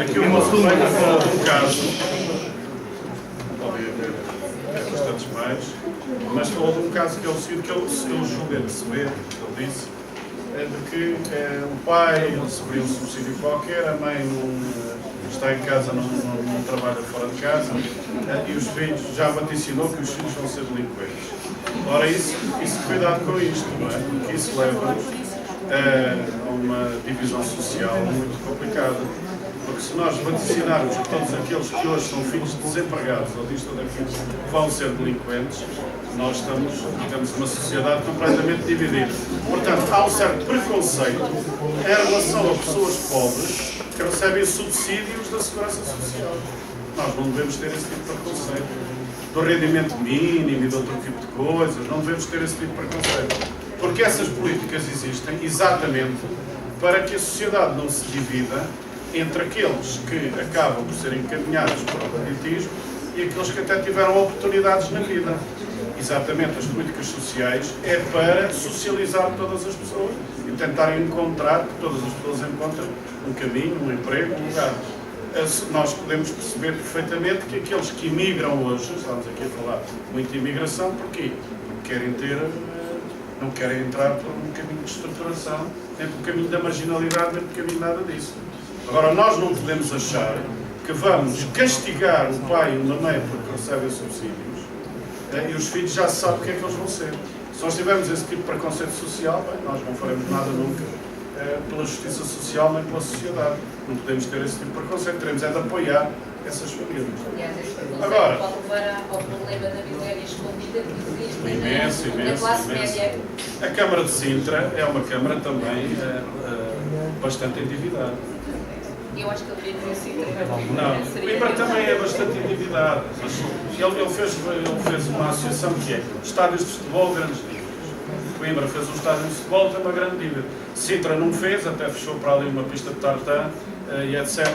Aqui o nosso colega falou de um caso, obviamente, bastantes mais, mas falou de um caso que é o seguinte, que ele julga perceber, ele disse, de que o pai recebeu um subsídio qualquer, a mãe está em casa, não trabalha fora de casa, e os filhos, já vaticinou que os filhos vão ser delinquentes. Ora, isso cuidado com isto, não é? Porque isso leva-nos a uma divisão social muito complicada. Porque se nós vaticinarmos que todos aqueles que hoje são filhos de desempregados ou disto ou daquilo vão ser delinquentes, nós temos uma sociedade completamente dividida. Portanto, há um certo preconceito em relação a pessoas pobres que recebem subsídios da Segurança Social. Nós não devemos ter esse tipo de preconceito. Do rendimento mínimo e de outro tipo de coisas, não devemos ter esse tipo de preconceito. Porque essas políticas existem exatamente para que a sociedade não se divida entre aqueles que acabam por ser encaminhados para o banditismo e aqueles que até tiveram oportunidades na vida. Exatamente, as políticas sociais é para socializar todas as pessoas e tentarem encontrar, que todas as pessoas encontrem um caminho, um emprego, um lugar. Nós podemos perceber perfeitamente que aqueles que imigram hoje, estamos aqui a falar muito de imigração, porquê? Porque não querem entrar por um caminho de estruturação, nem por um caminho da marginalidade, nem por um caminho de nada disso. Agora, nós não podemos achar que vamos castigar o pai e uma mãe porque recebem subsídios e os filhos já sabem o que é que eles vão ser. Se nós tivermos esse tipo de preconceito social, bem, nós não faremos nada nunca pela justiça social nem pela sociedade. Não podemos ter esse tipo de preconceito, teremos é de apoiar essas famílias. Aliás, esse preconceito Agora, pode levar ao problema da miséria escondida que existe imenso, na classe imenso. média. A Câmara de Sintra é uma Câmara também bastante endividada. Eu acho que ele devia ter sido. Não, Coimbra também é bastante endividado. Ele fez uma associação que é estádios de futebol, grandes dívidas. Coimbra fez um estádio de futebol, tem uma grande dívida. Sintra não fez, até fechou para ali uma pista de tartan e etc.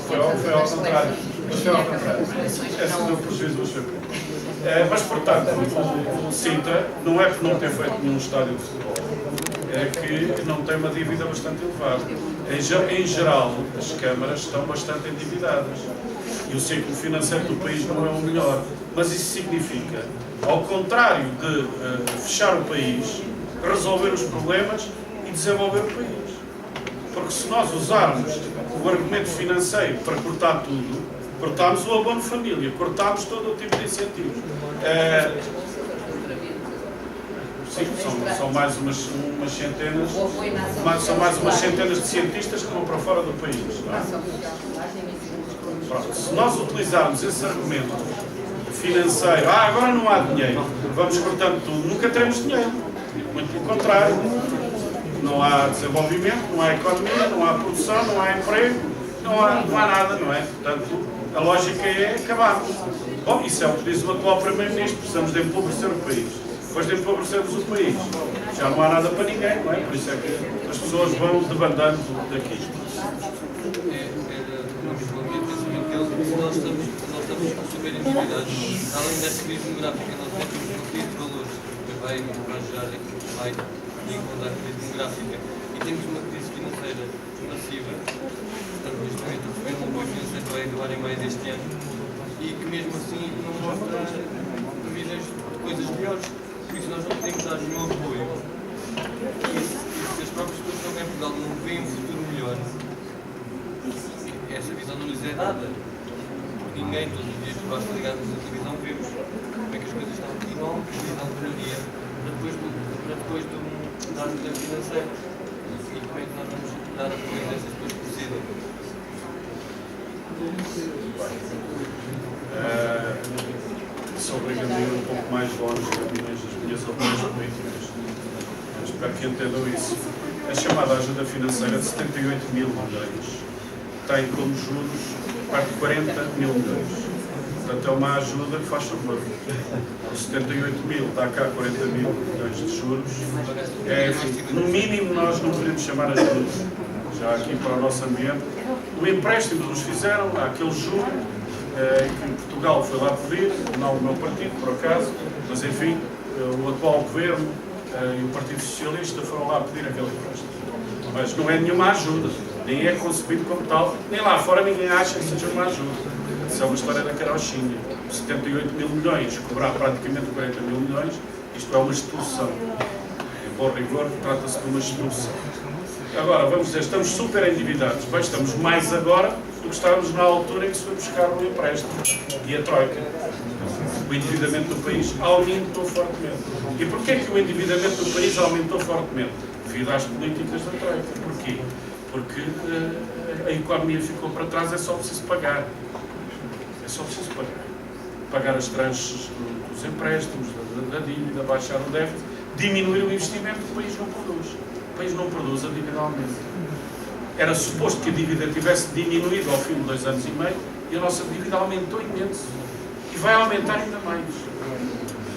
Foi ao contrário. Esse deu prejuízo ao seu. Mas, portanto, o Sintra não é por não ter feito nenhum estádio de futebol, é que não tem uma dívida bastante elevada. Em geral, as câmaras estão bastante endividadas e o ciclo financeiro do país não é o melhor. Mas isso significa, ao contrário de fechar o país, resolver os problemas e desenvolver o país. Porque se nós usarmos o argumento financeiro para cortar tudo, cortámos o abono família, cortámos todo o tipo de incentivos. Sim, são mais umas centenas, são mais umas centenas de cientistas que vão para fora do país. Não é? Pronto, se nós utilizarmos esse argumento financeiro, agora não há dinheiro, vamos cortando tudo, nunca teremos dinheiro. Muito pelo contrário. Não há desenvolvimento, não há economia, não há produção, não há emprego, não há nada, não é? Portanto, a lógica é acabarmos. Bom, isso é o que diz o atual Primeiro-Ministro, precisamos de empobrecer o país. Depois de empobrecermos o país, já não há nada para ninguém, não é? Por isso é que as pessoas vão debandando daqui. Nós estamos super endividados. Além dessa crise demográfica, nós temos uma crise de valores que vai gerar e encontrar a crise demográfica. E temos uma crise financeira massiva. Portanto, neste momento, o governo do apoio financeiro vai acabar em maio deste ano e que mesmo assim não mostra previsões de coisas melhores. Por isso nós não podemos dar nenhum apoio. E se as próprias pessoas que estão em Portugal não veem um futuro melhor, essa visão não lhes é dada. Ninguém, todos os dias que basta ligarmos a televisão, vemos como é que as coisas estão e não há uma previsão de melhoria para depois da ajuda financeira. E como é que nós vamos dar apoio a essas pessoas que precisam? Isso obriga-me a ir um pouco mais longe das minhas opiniões políticas. Espero que entendam isso. A chamada ajuda financeira de 78 mil milhões tem como juros perto de 40 mil milhões. Portanto, é uma ajuda que faz favor. Os 78 mil, está cá 40 mil milhões de juros. No mínimo, nós não podemos chamar ajuda. Já aqui para o nosso ambiente. O empréstimo que nos fizeram, aquele juro, que Portugal foi lá pedir, não o meu partido, por acaso, mas enfim, o atual governo e o Partido Socialista foram lá pedir aquele empréstimo. Mas não é nenhuma ajuda, nem é concebido como tal, nem lá fora ninguém acha que seja uma ajuda. Isso é uma história da carochinha. 78 mil milhões, cobrar praticamente 40 mil milhões, isto é uma extorsão. Em bom rigor, trata-se de uma extorsão. Agora, vamos dizer, estamos super endividados. Bem, estamos mais agora do que estávamos na altura em que se foi buscar o empréstimo e a troika. O endividamento do país aumentou fortemente. E porquê que o endividamento do país aumentou fortemente? Devido às políticas da troika. Porquê? Porque a economia ficou para trás, é só preciso pagar. É só preciso pagar. Pagar as tranches dos empréstimos, da dívida, baixar o déficit, diminuir o investimento, o país não produz. O país não produz, a dívida aumenta. Era suposto que a dívida tivesse diminuído ao fim de 2 anos e meio e a nossa dívida aumentou imenso. E vai aumentar ainda mais.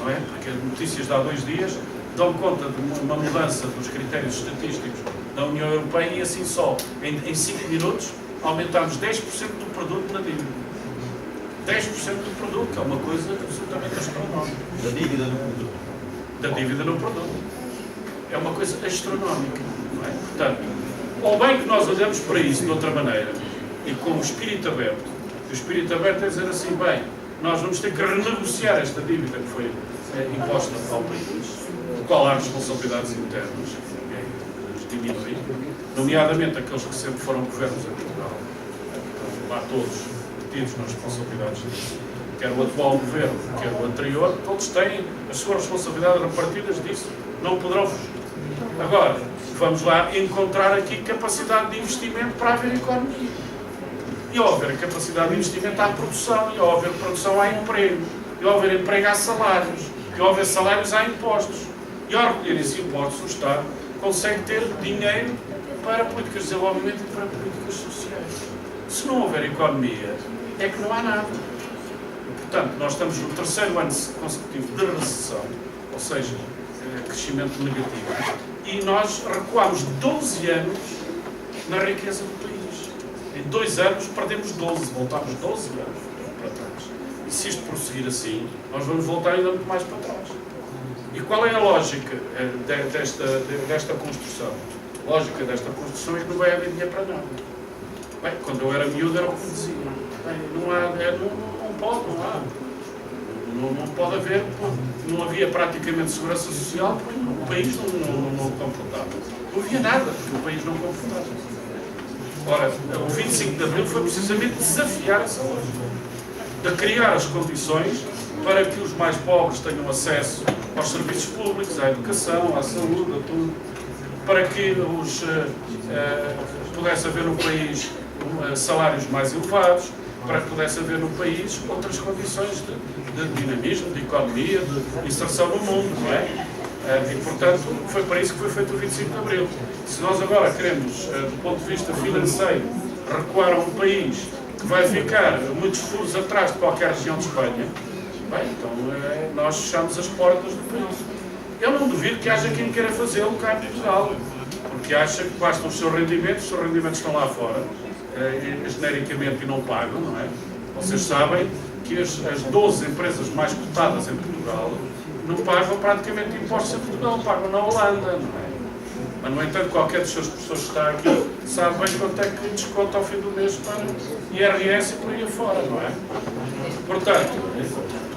Não é? Porque as notícias de há 2 dias dão conta de uma mudança dos critérios estatísticos da União Europeia e assim só, em 5 minutos, aumentámos 10% do produto na dívida. 10% do produto, que é uma coisa absolutamente astronómica. Da dívida no produto. Da dívida no produto. É uma coisa astronómica. Não é? Portanto, ou bem que nós olhamos para isso de outra maneira, e com o espírito aberto, o espírito aberto é dizer assim, bem, nós vamos ter que renegociar esta dívida que foi imposta ao país, do qual há responsabilidades internas, que diminuem, nomeadamente aqueles que sempre foram governos em Portugal, lá todos metidos nas responsabilidades disso, quer o atual governo, quer o anterior, todos têm as suas responsabilidades repartidas disso, não poderão fugir. Agora, vamos lá encontrar aqui capacidade de investimento para haver economia. E ao haver capacidade de investimento há produção, e ao haver produção há emprego, e ao haver emprego há salários, e ao haver salários há impostos. E ao recolher esses impostos o Estado consegue ter dinheiro para políticas de desenvolvimento e para políticas sociais. Se não houver economia, é que não há nada. Portanto, nós estamos no 3º ano consecutivo de recessão, ou seja, crescimento negativo, e nós recuamos 12 anos na riqueza do país. Em 2 anos perdemos 12, voltámos 12 anos para trás. E se isto prosseguir assim, nós vamos voltar ainda muito mais para trás. E qual é a lógica desta construção? A lógica desta construção é que não vai haver dinheiro para nada. Bem, quando eu era miúdo era o que me dizia. Bem, não pode haver, não havia praticamente segurança social, porque o país não comportava. Não havia nada, porque o país não comportava. Ora, o 25 de Abril foi precisamente desafiar essa lógica, de criar as condições para que os mais pobres tenham acesso aos serviços públicos, à educação, à saúde, a tudo, para que pudesse haver no país salários mais elevados, para que pudesse haver no país outras condições de dinamismo, de economia, de inserção no mundo, não é? E, portanto, foi para isso que foi feito o 25 de Abril. Se nós agora queremos, do ponto de vista financeiro, recuar a um país que vai ficar muitos furos atrás de qualquer região de Espanha, bem, então nós fechamos as portas do país. Eu não duvido que haja quem queira fazê-lo cá em Portugal, porque acha que bastam os seus rendimentos estão lá fora, genericamente, e não pagam, não é? Vocês sabem que as 12 empresas mais cotadas em Portugal não pagam praticamente impostos em Portugal, pagam na Holanda, não é? Mas, no entanto, qualquer dos seus professores que está aqui sabe bem quanto é que desconta ao fim do mês para IRS e por aí afora, não é? Portanto,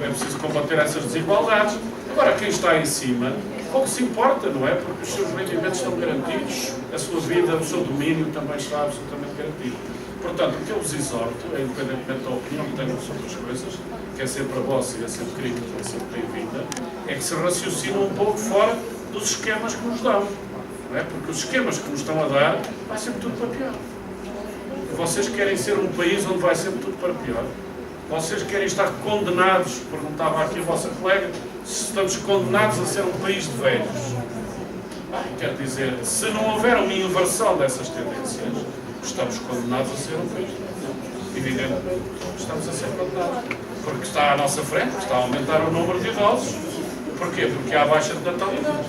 é preciso combater essas desigualdades. Agora, quem está em cima, pouco se importa, não é? Porque os seus rendimentos estão garantidos, a sua vida, o seu domínio também está absolutamente garantido. Portanto, o que eu vos exorto, independentemente da opinião que tenham sobre as coisas, que é sempre a vossa e é sempre crítica, é sempre bem-vinda, é que se raciocinam um pouco fora dos esquemas que nos dão. Não é? Porque os esquemas que nos estão a dar, vai sempre tudo para pior. Vocês querem ser um país onde vai sempre tudo para pior? Vocês querem estar condenados, perguntava aqui a vossa colega, se estamos condenados a ser um país de velhos. Quer dizer, se não houver uma inversão dessas tendências, estamos condenados a ser um país de velhos. Evidentemente, estamos a ser condenados. Porque está à nossa frente, está a aumentar o número de idosos. Porquê? Porque há baixa de natalidade.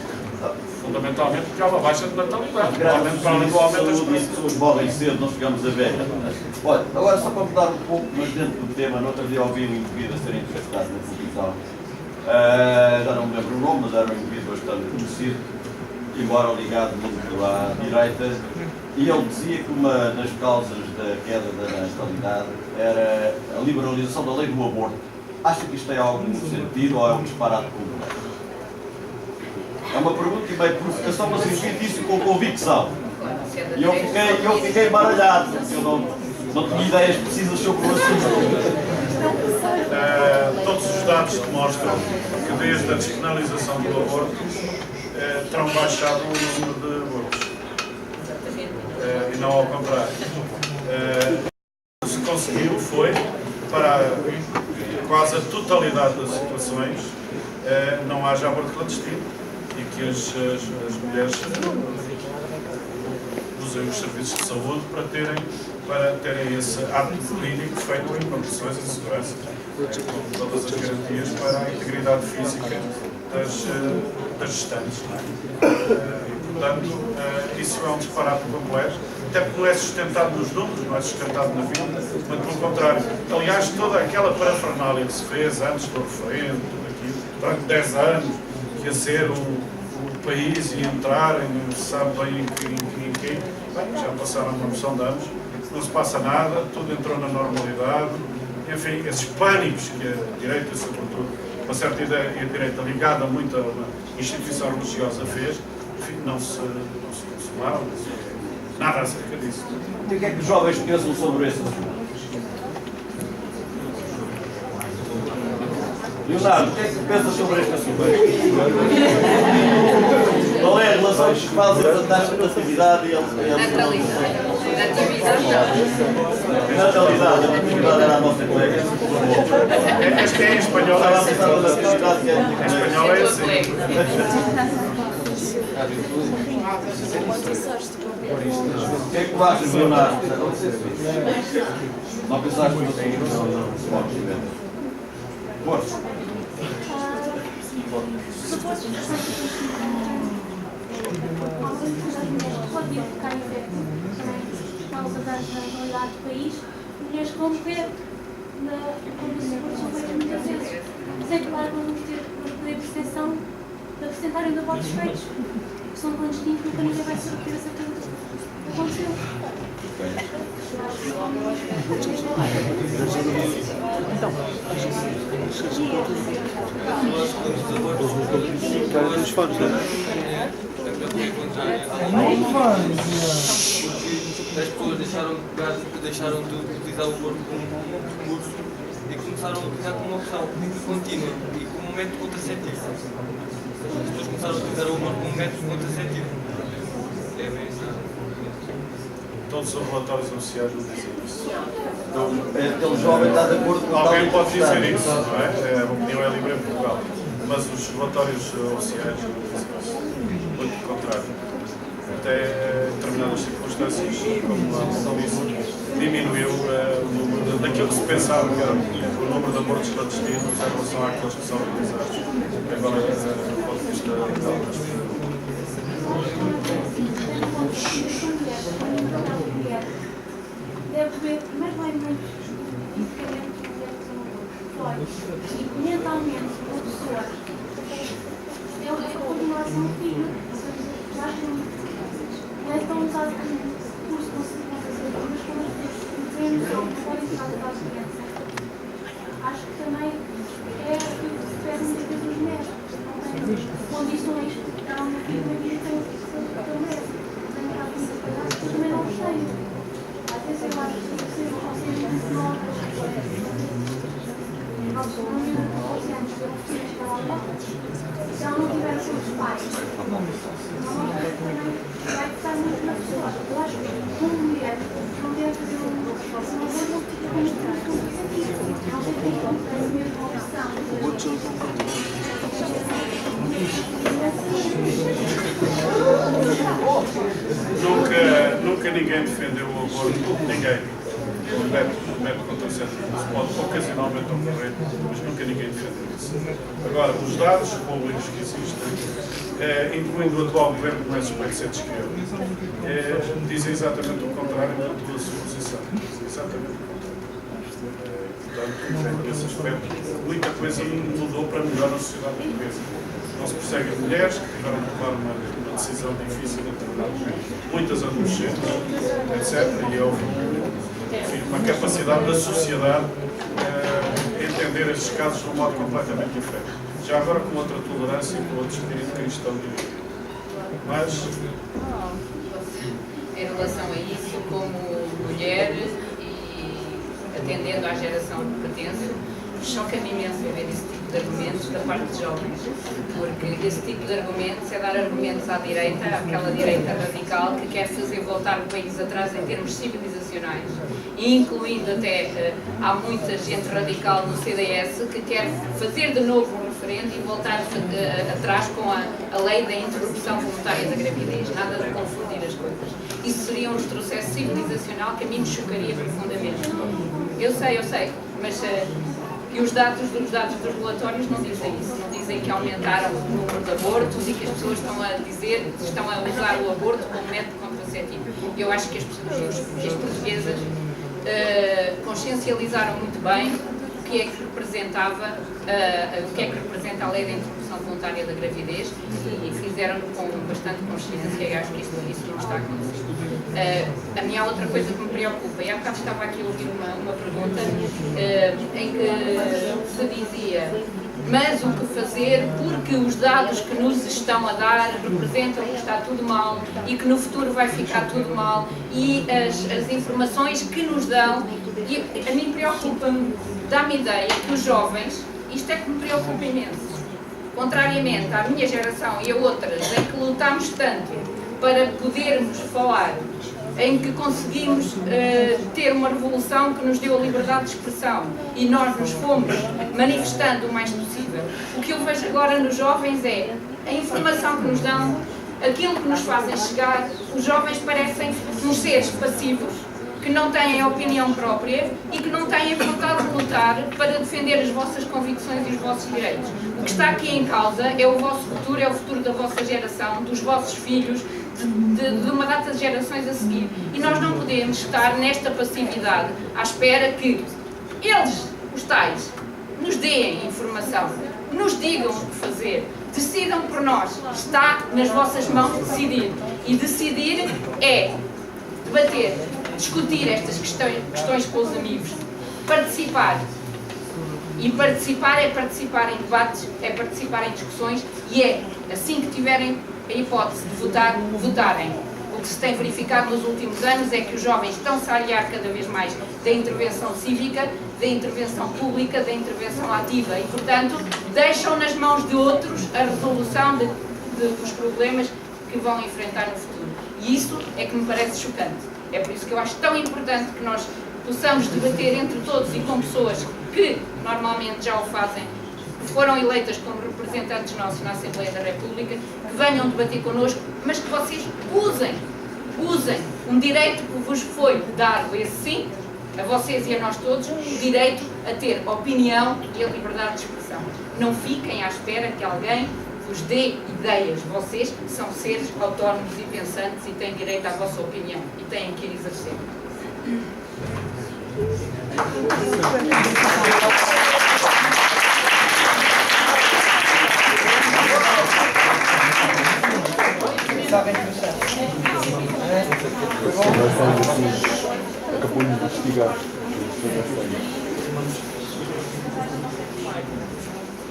Fundamentalmente porque há uma baixa de natalidade. Para além do aumento das pessoas morrem cedo, não chegamos a ver. Olha, agora só para mudar um pouco, mas dentro do tema, no outro dia ouvi um indivíduo a ser entrevistado na televisão. Já não me lembro o nome, mas era um indivíduo bastante conhecido, embora ligado muito à direita, e ele dizia que uma das causas da queda da natalidade era a liberalização da lei do aborto. Acha que isto tem algum sentido ou é um disparate completo? É uma pergunta e meio provocação, mas enfim, isso com convicção. E eu fiquei baralhado, porque eu não tinha ideias precisas sobre o assunto. Todos os dados demonstram que desde a despenalização do aborto terão baixado o número de abortos. E não ao contrário. O que se conseguiu foi, para quase a totalidade das situações, não haja aborto clandestino. E que as mulheres usem os serviços de saúde para terem esse ato clínico feito em condições de segurança, com todas as garantias para a integridade física das gestantes. E, portanto, isso é um disparate completo, até porque não é sustentado nos números, não é sustentado na vida, mas pelo contrário. Aliás, toda aquela parafernália que se fez antes do referendo, tudo aquilo, durante 10 anos, a ser o país e entrar, não se sabe bem em quem, já passaram uma noção de anos, não se passa nada, tudo entrou na normalidade, enfim, esses pânicos que a direita, sobretudo, uma certa ideia a direita ligada muito a uma instituição religiosa fez, enfim, não se consumaram, nada acerca disso. E o que é que os jovens pensam sobre esse assunto? Leonardo, o que é que pensas sobre este assunto? Qual é a relação que se faz entre a taxa de natividade e a Natalidade era a nossa colega. Este é em espanhol, Estava a pensar na natividade que é em espanhol é assim. O que é que tu achas, Leonardo? Não pensaste no assunto? Força. Se fosse pode ficar em efeito por causa da nacionalidade do país, mulheres que vão morrer quando os abortos são feitos muitas vezes. Mas é claro que vamos ter a percepção da percentagem de abortos feitos, que são clandestinos, nunca ninguém vai ter a certeza do que aconteceu. Os fones, não é? As pessoas deixaram de utilizar o aborto como recurso e começaram a utilizar como uma opção contínua e como um método contraceptivo. As pessoas começaram a utilizar o aborto como um método contraceptivo. É bem isso. Todos os relatórios oficiais não dizem isso. Então, aquele jovem está de acordo com Alguém pode dizer isso, não é? A opinião é livre em Portugal. Mas os relatórios oficiais não dizem isso. Muito pelo contrário. Até determinadas circunstâncias, como a disse, diminuiu o número daquilo que se pensava que era o número de abortos clandestinos em relação àqueles que são realizados. Agora, do ponto de vista legal, deve haver, primeiro vai muito independente de mulher que são e mentalmente uma pessoa é a continuação do filho, já que não é tão usado como curso de conservação, mas como as pessoas têm noção que podem tratar da criança. Acho que também é aquilo que se pede muitas vezes as mulheres, não têm condições para dar uma vida na vida que merece. Também não gostei. Às vezes eu acho que vocês vão ser muito novas. Nós não vimos 12 anos de oficinas para lá. Se ela não tiver os seus pais, não vai ficar muito na pessoa. Eu acho que uma mulher não deve fazer uma coisa como contraceptivo. Não sei se é a mesma opção. Nunca ninguém defendeu o aborto, ninguém. O método contraceptivo pode ocasionalmente ocorrer, mas nunca ninguém defendeu isso. Agora, os dados públicos que existem, incluindo o atual governo, não é suspeito de ser de esquerda, dizem exatamente o contrário da tua suposição. Dizem exatamente o contrário. Portanto, nesse aspecto, muita coisa mudou para melhor na sociedade portuguesa. Não se perseguem mulheres que tiveram de tomar uma decisão difícil em determinado momento, muitas adolescentes, etc. E houve uma capacidade da sociedade entender estes casos de um modo completamente diferente. Já agora com outra tolerância e com outro espírito cristão, diria. Mas, em relação a isso, como mulher e atendendo à geração que pertenço, choca-me imenso ver esse tipo de argumentos da parte de jovens, porque esse tipo de argumentos é dar argumentos à direita, àquela direita radical que quer fazer voltar o país atrás em termos civilizacionais, incluindo até, há muita gente radical no CDS que quer fazer de novo um referendo e voltar atrás com a lei da interrupção voluntária da gravidez, nada de confundir as coisas. Isso seria um retrocesso civilizacional que a mim me chocaria profundamente. Eu sei, mas e os dados dos relatórios não dizem isso, não dizem que aumentaram o número de abortos e que as pessoas estão a usar o aborto como método contraceptivo. Eu acho que as portuguesas consciencializaram muito bem o que é que representava, o que é que representa a lei da interrupção voluntária da gravidez e fizeram-no com bastante consciência e acho que isso não está acontecendo. A minha outra coisa que me preocupa, e há bocado estava aqui a ouvir uma pergunta em que se dizia mas o que fazer porque os dados que nos estão a dar representam que está tudo mal e que no futuro vai ficar tudo mal e as informações que nos dão, e a mim preocupa-me, dá-me ideia que os jovens, isto é que me preocupa imenso, contrariamente à minha geração e a outras em que lutámos tanto para podermos falar, em que conseguimos ter uma revolução que nos deu a liberdade de expressão e nós nos fomos manifestando o mais possível. O que eu vejo agora nos jovens é a informação que nos dão, aquilo que nos fazem chegar. Os jovens parecem uns seres passivos, que não têm a opinião própria e que não têm vontade de lutar para defender as vossas convicções e os vossos direitos. O que está aqui em causa é o vosso futuro, é o futuro da vossa geração, dos vossos filhos, de uma data de gerações a seguir. E nós não podemos estar nesta passividade à espera que eles, os tais, nos deem informação, nos digam o que fazer, decidam por nós. Está nas vossas mãos decidir. E decidir é debater, discutir estas questões com os amigos, participar. E participar é participar em debates, é participar em discussões e é, assim que tiverem a hipótese de votar, votarem. O que se tem verificado nos últimos anos é que os jovens estão-se a aliar cada vez mais da intervenção cívica, da intervenção pública, da intervenção ativa e, portanto, deixam nas mãos de outros a resolução dos problemas que vão enfrentar no futuro. E isso é que me parece chocante. É por isso que eu acho tão importante que nós possamos debater entre todos e com pessoas que normalmente já o fazem, que foram eleitas como representantes nossos na Assembleia da República, que venham debater connosco, mas que vocês usem um direito que vos foi dado, esse sim, a vocês e a nós todos, o direito a ter opinião e a liberdade de expressão. Não fiquem à espera que alguém vos dê ideias. Vocês são seres autónomos e pensantes e têm direito à vossa opinião e têm que exercer. Acabou de investigar.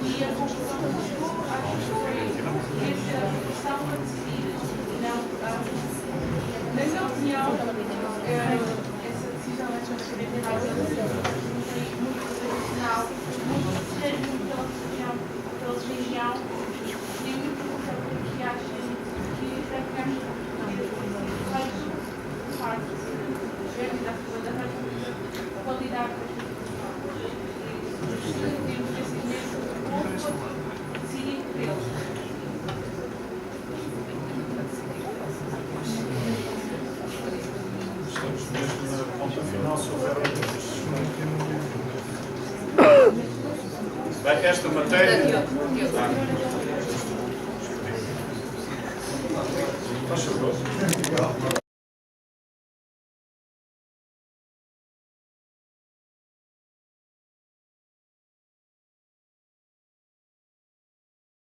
E a conclusão que chegou, acho que foi essa questão para decidir. Não, na minha opinião, essa decisão é muito profissional, muito pela religião, e muito porque acho que praticamente faz parte da qualidade decidir por eles. Estamos mesmo na ponta final, se houver outras. Bem, esta matéria. Faz favor.